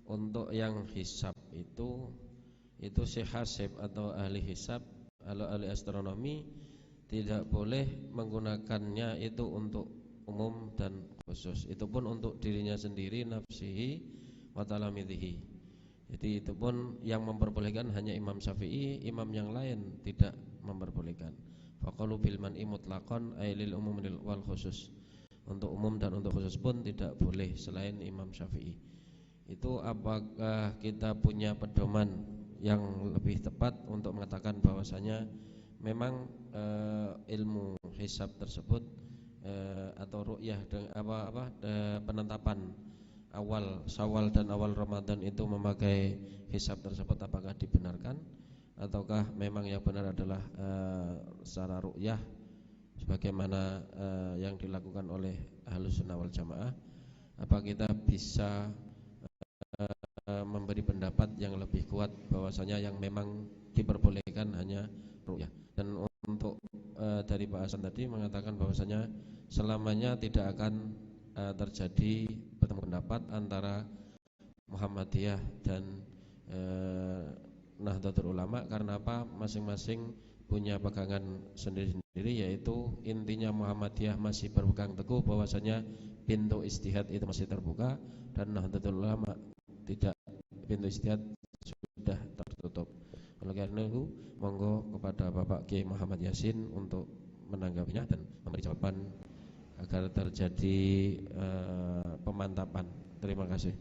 S1: untuk yang hisab itu Syekh Hasib atau ahli hisab ahli astronomi tidak boleh menggunakannya itu untuk umum dan khusus. Itu pun untuk dirinya sendiri, nafsihi wa talamidhihi. Jadi itu pun yang memperbolehkan hanya Imam Syafi'i, imam yang lain tidak memperbolehkan. Faqalu bil man'i mutlaqan ay lil umum wal khusus. Untuk umum dan untuk khusus pun tidak boleh selain Imam Syafi'i. Itu apakah kita punya pedoman yang lebih tepat untuk mengatakan bahwasanya memang ilmu hisab tersebut atau ru'yah penetapan awal Syawal dan awal Ramadan itu memakai hisab tersebut, apakah dibenarkan ataukah memang yang benar adalah secara ru'yah sebagaimana yang dilakukan oleh Ahlus Sunnah wal Jamaah? Apa kita bisa memberi pendapat yang lebih kuat bahwasanya yang memang diperbolehkan hanya ru'yah? Dan untuk dari Pak Hasan tadi mengatakan bahwasanya selamanya tidak akan terjadi bertemu pendapat antara Muhammadiyah dan Nahdlatul Ulama. Karena apa? Masing-masing punya pegangan sendiri-sendiri, yaitu intinya Muhammadiyah masih berpegang teguh bahwasanya pintu ijtihad itu masih terbuka, dan Nahdlatul Ulama tidak, pintu ijtihad sudah tertutup. Oleh karena itu, monggo kepada Bapak Kiai Muhammad Yasin untuk menanggapinya dan memberi jawaban agar terjadi pemantapan. Terima kasih.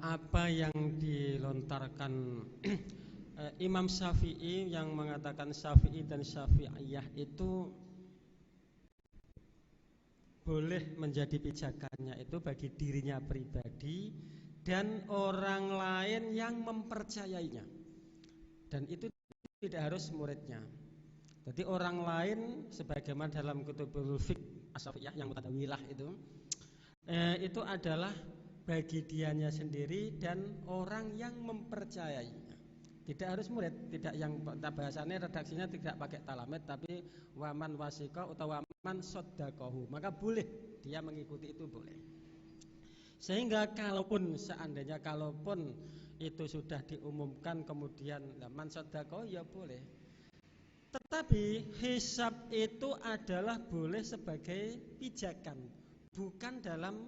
S2: Apa yang dilontarkan Imam Syafi'i yang mengatakan Syafi'i dan Syafi'iyah itu boleh menjadi pijakannya itu bagi dirinya pribadi dan orang lain yang mempercayainya, dan itu tidak harus muridnya. Jadi orang lain sebagaimana dalam kutubul fiqh as-Syafi'iyah yang mutadawilah itu adalah bagi dianya sendiri dan orang yang mempercayainya. Tidak harus murid, tidak yang bahasanya redaksinya tidak pakai talamed, tapi waman wasika atau waman sodakohu, maka boleh dia mengikuti, itu boleh. Sehingga seandainya kalaupun itu sudah diumumkan kemudian man sodakohu ya boleh. Tetapi hisab itu adalah boleh sebagai pijakan, bukan dalam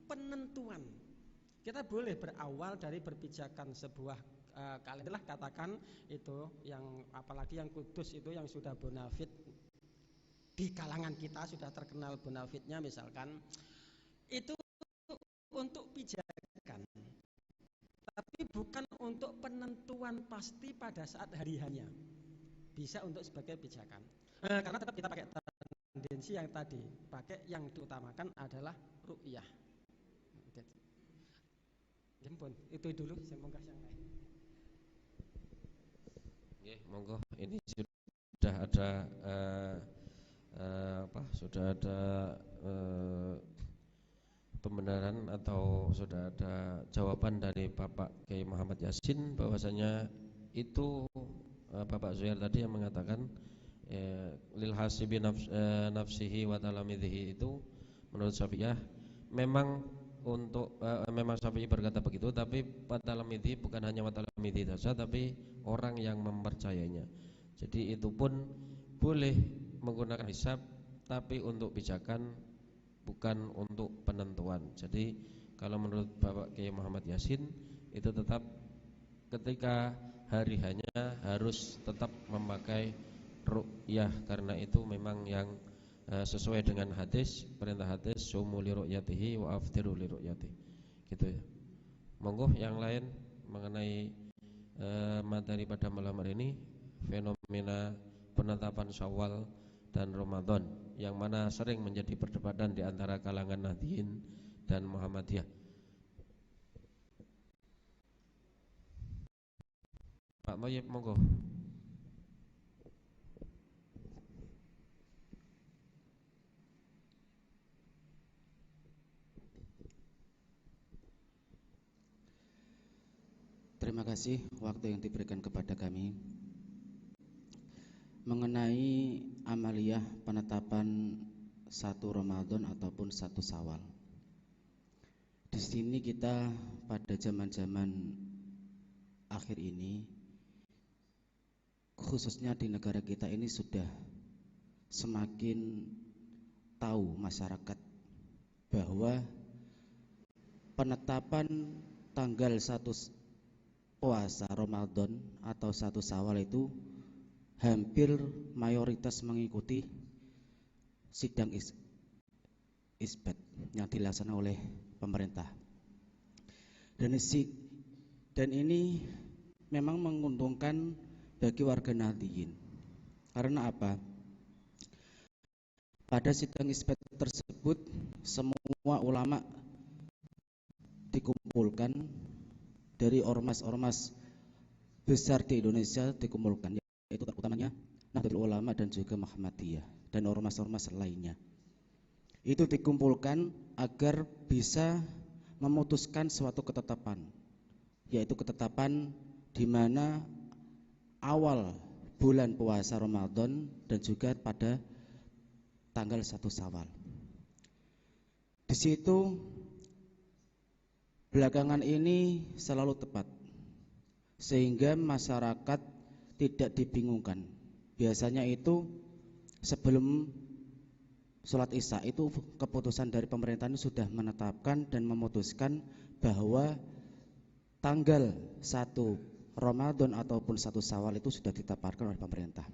S2: penentuan. Kita boleh berawal dari berpijakan sebuah kalender lah, katakan itu yang apalagi yang kudus itu yang sudah bonafit di kalangan kita, sudah terkenal bonafitnya misalkan, itu untuk pijakan, tapi bukan untuk penentuan pasti pada saat hari hanya. Bisa untuk sebagai pijakan, karena tetap kita pakai tendensi yang tadi, pakai yang diutamakan adalah ru'yah. Jempun, itu dulu, saya munggah yang lain.
S1: Monggo, ini sudah ada sudah ada pembenaran atau sudah ada jawaban dari Bapak Kiai Muhammad Yasin bahwasanya itu Bapak Zuhair tadi yang mengatakan lil hasibi nafsihi wa talamidhihi, itu menurut Syafi'iyah memang untuk memang Syafi'i berkata begitu, tapi watalamidhi bukan hanya watalamidhi saja, tapi orang yang mempercayainya. Jadi itu pun boleh menggunakan hisab, tapi untuk pijakan, bukan untuk penentuan. Jadi kalau menurut Bapak Kiai Muhammad Yasin itu tetap ketika hari hanya harus tetap memakai ru'yah, karena itu memang yang sesuai dengan hadis, perintah hadis sumu li ru'yatihi wa aftiru li ru'yatihi, gitu ya. Monggo yang lain mengenai materi pada malam hari ini, fenomena penetapan Syawal dan Ramadan yang mana sering menjadi perdebatan di antara kalangan Nahdliyin dan Muhammadiyah. Pak Moyib, monggo.
S6: Terima kasih waktu yang diberikan kepada kami. Mengenai amaliyah penetapan 1 Ramadan ataupun 1 Syawal. Di sini kita pada zaman-zaman akhir ini, khususnya di negara kita ini, sudah semakin tahu masyarakat bahwa penetapan tanggal 1 puasa Ramadan atau 1 Syawal itu hampir mayoritas mengikuti sidang isbat yang dilaksanakan oleh pemerintah. Dan ini memang menguntungkan bagi warga Nahdliyin. Karena apa? Pada sidang isbat tersebut semua ulama dikumpulkan, dari ormas-ormas besar di Indonesia dikumpulkan, yaitu utamanya Nahdlatul Ulama dan juga Muhammadiyah dan ormas-ormas lainnya. Itu dikumpulkan agar bisa memutuskan suatu ketetapan, yaitu ketetapan di mana awal bulan puasa Ramadan dan juga pada tanggal 1 Syawal. Di situ belakangan ini selalu tepat, sehingga masyarakat tidak dibingungkan. Biasanya itu sebelum sholat isya itu keputusan dari pemerintahan sudah menetapkan dan memutuskan bahwa tanggal 1 Ramadan ataupun 1 Syawal itu sudah ditetapkan oleh pemerintah.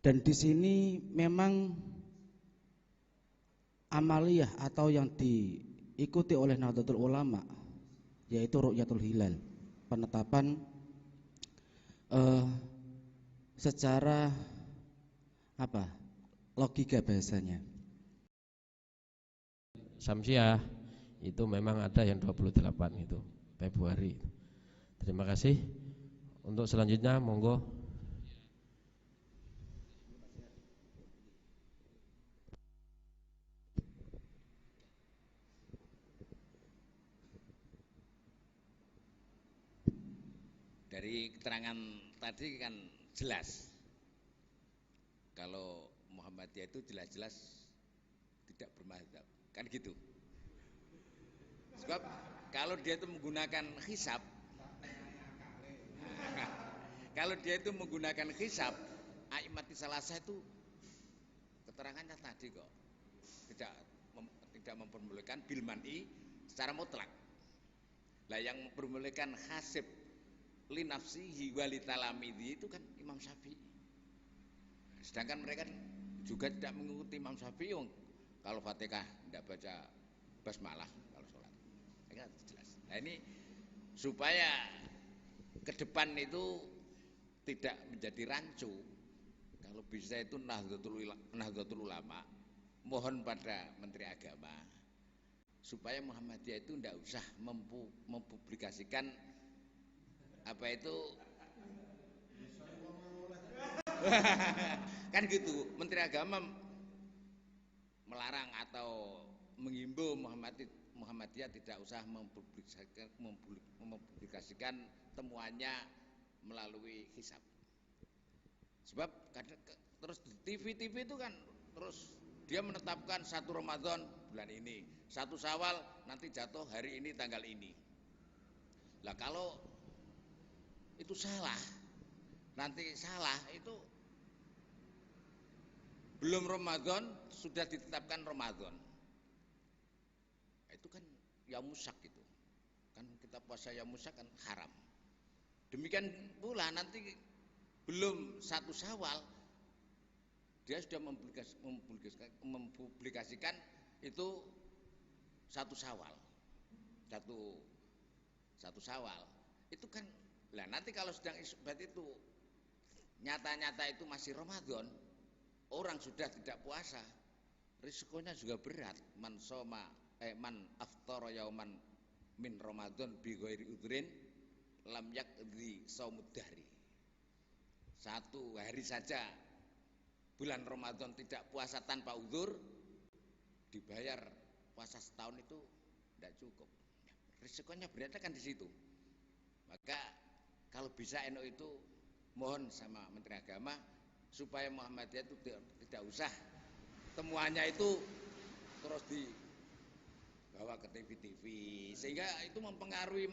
S6: Dan di sini memang amaliyah atau yang diikuti oleh Nahdlatul Ulama, yaitu Ru'yatul Hilal, penetapan secara logika bahasanya.
S1: Syamsiah itu memang ada yang 28 itu Februari. Terima kasih. Untuk selanjutnya monggo.
S4: Dari keterangan tadi kan jelas kalau Muhammadiyah itu jelas-jelas tidak bermadzhab, kan gitu. Sebab kalau dia itu menggunakan hisab, kalau dia itu menggunakan hisab, A'immatis Salasah itu keterangannya tadi kok tidak memperbolehkan bil man'i secara mutlak. Lah yang memperbolehkan hasib li nafsihi walitalamidhi itu kan Imam Syafi'i. Sedangkan mereka juga tidak mengikuti Imam Syafi'i. Kalau Fatihah tidak baca basmalah kalau sholat. Ya, jelas. Nah ini supaya ke depan itu tidak menjadi rancu, kalau bisa itu Nahdlatul Ulama mohon pada Menteri Agama supaya Muhammadiyah itu tidak usah mempublikasikan apa itu kan gitu. Menteri Agama melarang atau menghimbau Muhammadiyah tidak usah mempublikasikan temuannya melalui hisab. Sebab terus di TV itu kan terus dia menetapkan 1 Ramadan bulan ini, 1 Syawal nanti jatuh hari ini tanggal ini. Lah kalau itu salah, nanti salah itu belum Ramadan sudah ditetapkan Ramadan. Itu kan yamusak itu. Kan kita puasa yamusak kan haram. Demikian pula nanti belum 1 Syawal dia sudah mempublikasikan itu 1 Syawal. 1 Syawal. Itu kan lah nanti kalau sedang isbat itu nyata-nyata itu masih Ramadan, orang sudah tidak puasa, risikonya juga berat. Man aftara yauman min Ramadan bi ghairi udhrin lam yaqdi shaumud dahri. 1 hari saja bulan Ramadan tidak puasa tanpa uzur, dibayar puasa setahun itu tidak cukup. Risikonya berat kan di situ. Maka kalau bisa NU itu mohon sama Menteri Agama supaya Muhammadiyah itu tidak usah temuannya itu terus dibawa ke TV-TV sehingga itu mempengaruhi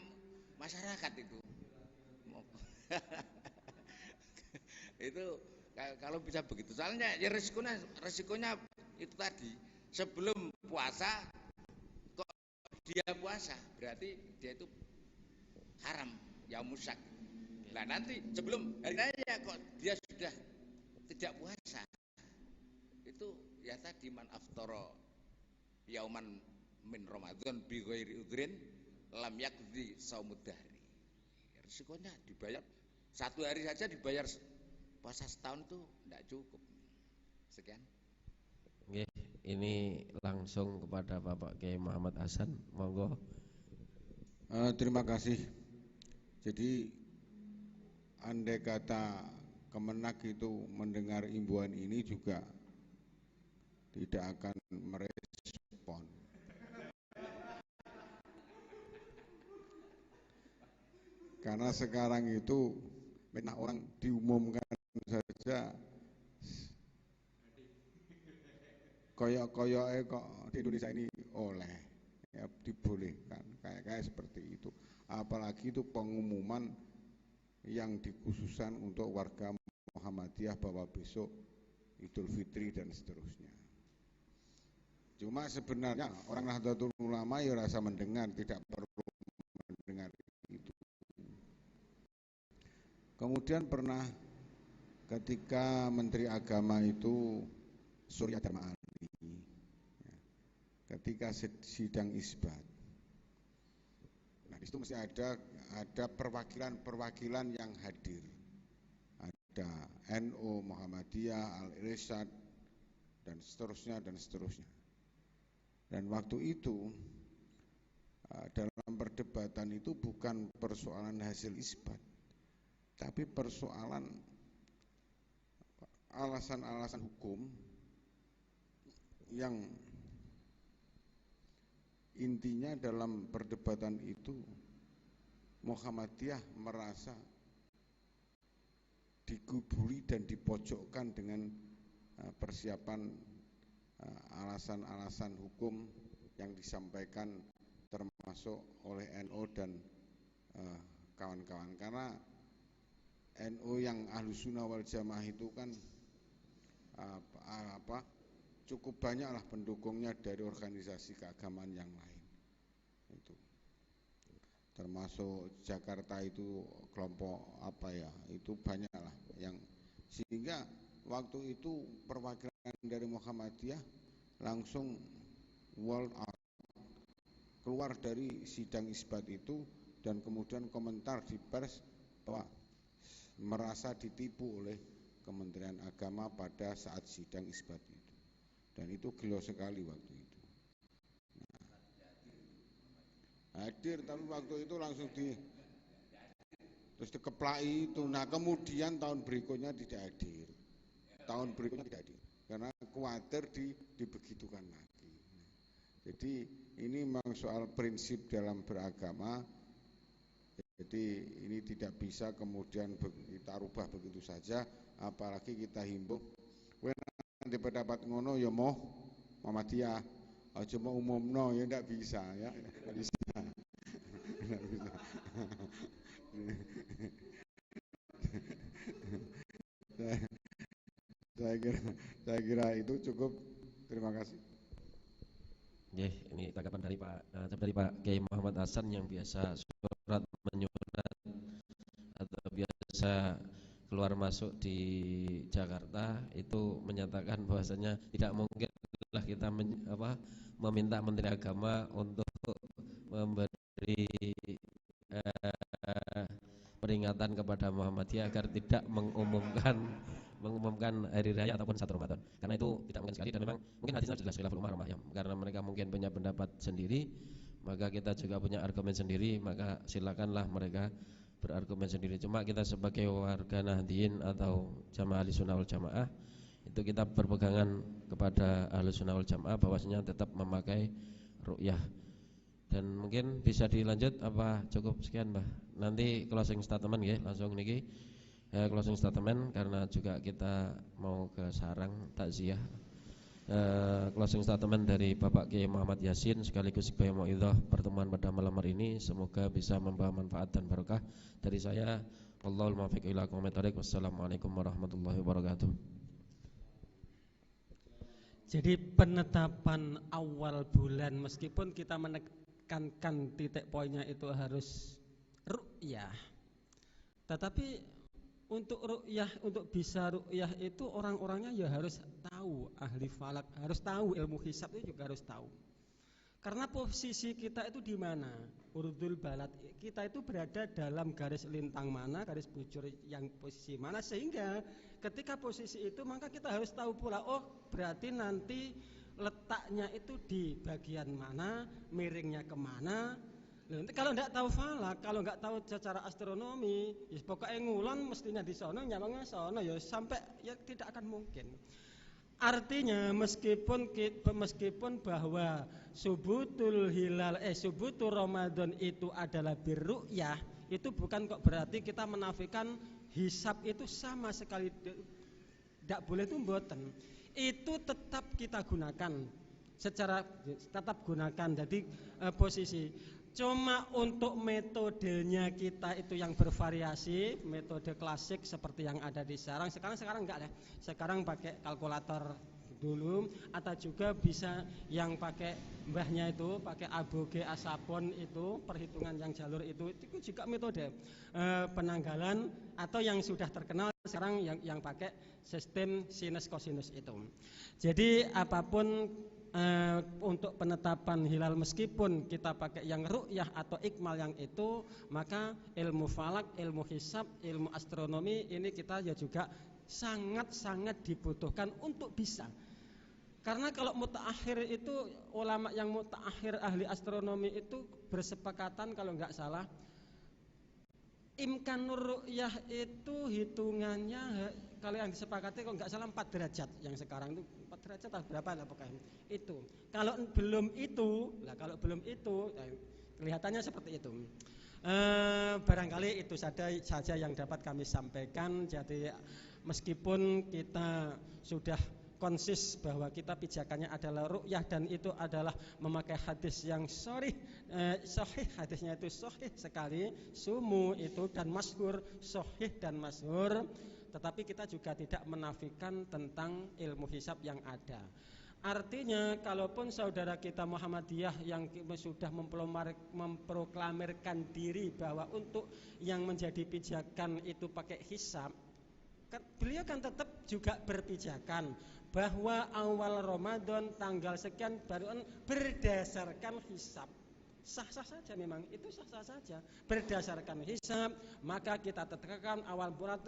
S4: masyarakat itu. Itu kalau bisa begitu. Soalnya ya resikonya itu tadi, sebelum puasa kok dia puasa, berarti dia itu haram, yaumusyak. Nah nanti sebelum hari raya kok dia sudah tidak puasa, itu ya tadi man aftara yauman min Ramadan bi ghairi udhrin lam yakdi saumud dahri. Risikonya dibayar satu hari saja, dibayar puasa setahun itu tidak cukup. Sekian.
S1: Oke, ini langsung kepada Bapak Kiai Muhammad Hasan, monggo.
S5: Terima kasih. Jadi andai kata Kemenak itu mendengar imbauan ini juga tidak akan merespon. Karena sekarang itu banyak orang diumumkan saja koyok-koyoknya kok di Indonesia ini oleh ya, dibolehkan kayak seperti itu. Apalagi itu pengumuman yang dikhususkan untuk warga Muhammadiyah bahwa besok Idul Fitri dan seterusnya. Cuma sebenarnya orang Nahdlatul Ulama ya rasa mendengar, tidak perlu mendengar itu. Kemudian pernah ketika Menteri Agama itu Surya Dharma Ali, ketika sidang isbat, nah di situ mesti ada perwakilan yang hadir, ada NU, Muhammadiyah, Al-Irsyad dan seterusnya dan seterusnya. Dan waktu itu dalam perdebatan itu bukan persoalan hasil isbat, tapi persoalan alasan-alasan hukum yang intinya dalam perdebatan itu Muhammadiyah merasa diguburi dan dipojokkan dengan persiapan alasan-alasan hukum yang disampaikan termasuk oleh NU dan kawan-kawan. Karena NU yang Ahlussunnah wal Jamaah itu kan cukup banyaklah pendukungnya dari organisasi keagamaan yang lain. Itu termasuk Jakarta itu kelompok itu banyaklah yang, sehingga waktu itu perwakilan dari Muhammadiyah langsung wall out, keluar dari sidang isbat itu dan kemudian komentar di pers bahwa merasa ditipu oleh Kementerian Agama pada saat sidang isbat itu, dan itu gelo sekali waktu itu. Hadir tapi waktu itu langsung terus dikeplai itu. Nah kemudian tahun berikutnya tidak hadir, karena khawatir dibegitukan lagi. Jadi ini memang soal prinsip dalam beragama. Jadi ini tidak bisa kemudian kita rubah begitu saja, apalagi kita himbau nanti pendapat ngono ya mau Muhammadiyah aja mau umumno ya tidak bisa ya, tidak bisa. Saya kira itu cukup. Terima kasih.
S1: Ini tanggapan dari Pak Kiai Muhammad Hasan yang biasa surat menyurat atau biasa keluar masuk di Jakarta, itu menyatakan bahwasanya tidak mungkinlah kita meminta Menteri Agama untuk memberi peringatan kepada Muhammadiyah agar tidak mengumumkan hari raya ataupun 1 Ramadan, karena itu tidak mungkin sekali. Dan memang mungkin hadisnya jelas khilaful ummah ya, karena mereka mungkin punya pendapat sendiri, maka kita juga punya argumen sendiri, maka silakanlah mereka berargumen sendiri. Cuma kita sebagai warga Nahdliyin atau Jamaah Ahlussunnah wal Jamaah itu kita berpegangan kepada Ahlussunnah wal Jamaah bahwasanya tetap memakai ru'yah. Dan mungkin bisa dilanjut apa cukup sekian, Mbah? Nanti closing statement ya, langsung niki closing statement karena juga kita mau ke sarang takziah. Closing statement dari Bapak Kiai Muhammad Yasin sekaligus sebagai mauidhah pertemuan pada malam hari ini, semoga bisa membawa manfaat dan barokah. Dari saya Wallahul muwaffiq ila aqwamit thoriq. Wassalamualaikum warahmatullahi wabarakatuh.
S2: Jadi penetapan awal bulan meskipun kita menekankan titik poinnya itu harus ru'yah, tetapi untuk ru'yah, untuk bisa ru'yah itu orang-orangnya ya harus tahu, ahli falak harus tahu, ilmu hisab itu juga harus tahu. Karena posisi kita itu di mana? Urdul balad, kita itu berada dalam garis lintang mana, garis bujur yang posisi mana, sehingga ketika posisi itu maka kita harus tahu pula, oh berarti nanti letaknya itu di bagian mana, miringnya kemana. Nanti kalau nggak tahu falak, kalau nggak tahu secara astronomi, ya pokoknya ngulon mestinya di sono, nyamangnya sono, ya sampai ya tidak akan mungkin. Artinya meskipun bahwa subutul Ramadan itu adalah birru'yah, itu bukan kok berarti kita menafikan hisab itu sama sekali tidak boleh, itu mboten. Itu tetap kita gunakan jadi posisi. Cuma untuk metodenya kita itu yang bervariasi, metode klasik seperti yang ada di sekarang enggak deh. Sekarang pakai kalkulator dulu, atau juga bisa yang pakai mbahnya itu, pakai aboge asapon itu, perhitungan yang jalur itu juga metode penanggalan, atau yang sudah terkenal sekarang yang pakai sistem sinus kosinus itu. Jadi apapun untuk penetapan hilal, meskipun kita pakai yang ru'yah atau ikmal yang itu, maka ilmu falak, ilmu hisab, ilmu astronomi ini kita ya juga sangat-sangat dibutuhkan untuk bisa. Karena kalau mutaakhir itu, ulama yang mutaakhir ahli astronomi itu bersepakatan kalau nggak salah, imkanur ru'yah itu hitungannya, kalau yang disepakati kalau nggak salah 4 derajat, yang sekarang itu 4 derajat atau berapa lah pokoknya itu. Kalau belum itu kelihatannya seperti itu. Barangkali itu saja yang dapat kami sampaikan. Jadi meskipun kita sudah konsis bahwa kita pijakannya adalah ru'yah, dan itu adalah memakai hadis yang sahih, hadisnya itu sahih sekali, sumu itu, dan masyhur, sahih dan masyhur, tetapi kita juga tidak menafikan tentang ilmu hisab yang ada. Artinya kalaupun saudara kita Muhammadiyah yang sudah memproklamirkan diri bahwa untuk yang menjadi pijakan itu pakai hisab, beliau kan tetap juga berpijakan bahwa awal Ramadan tanggal sekian baru berdasarkan hisab. Sah-sah saja, memang itu sah-sah saja berdasarkan hisab, maka kita tetapkan awal bulan.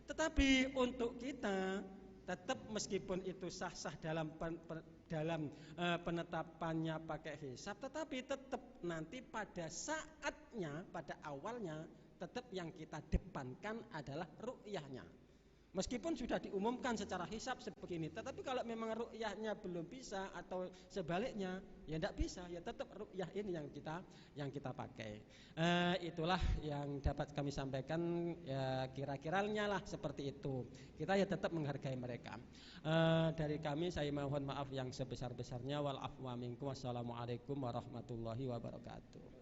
S2: Tetapi untuk kita tetap meskipun itu sah-sah dalam penetapannya pakai hisab, tetapi tetap nanti pada saatnya, pada awalnya tetap yang kita depankan adalah ru'yahnya. Meskipun sudah diumumkan secara hisab sebegini, tetapi kalau memang ru'yahnya belum bisa atau sebaliknya, ya tidak bisa, ya tetap ru'yah ini yang kita pakai. Itulah yang dapat kami sampaikan, ya kira-kiranya lah seperti itu. Kita ya tetap menghargai mereka. Dari kami saya mohon maaf yang sebesar-besarnya. Wal afwa minkum. Wassalamualaikum warahmatullahi wabarakatuh.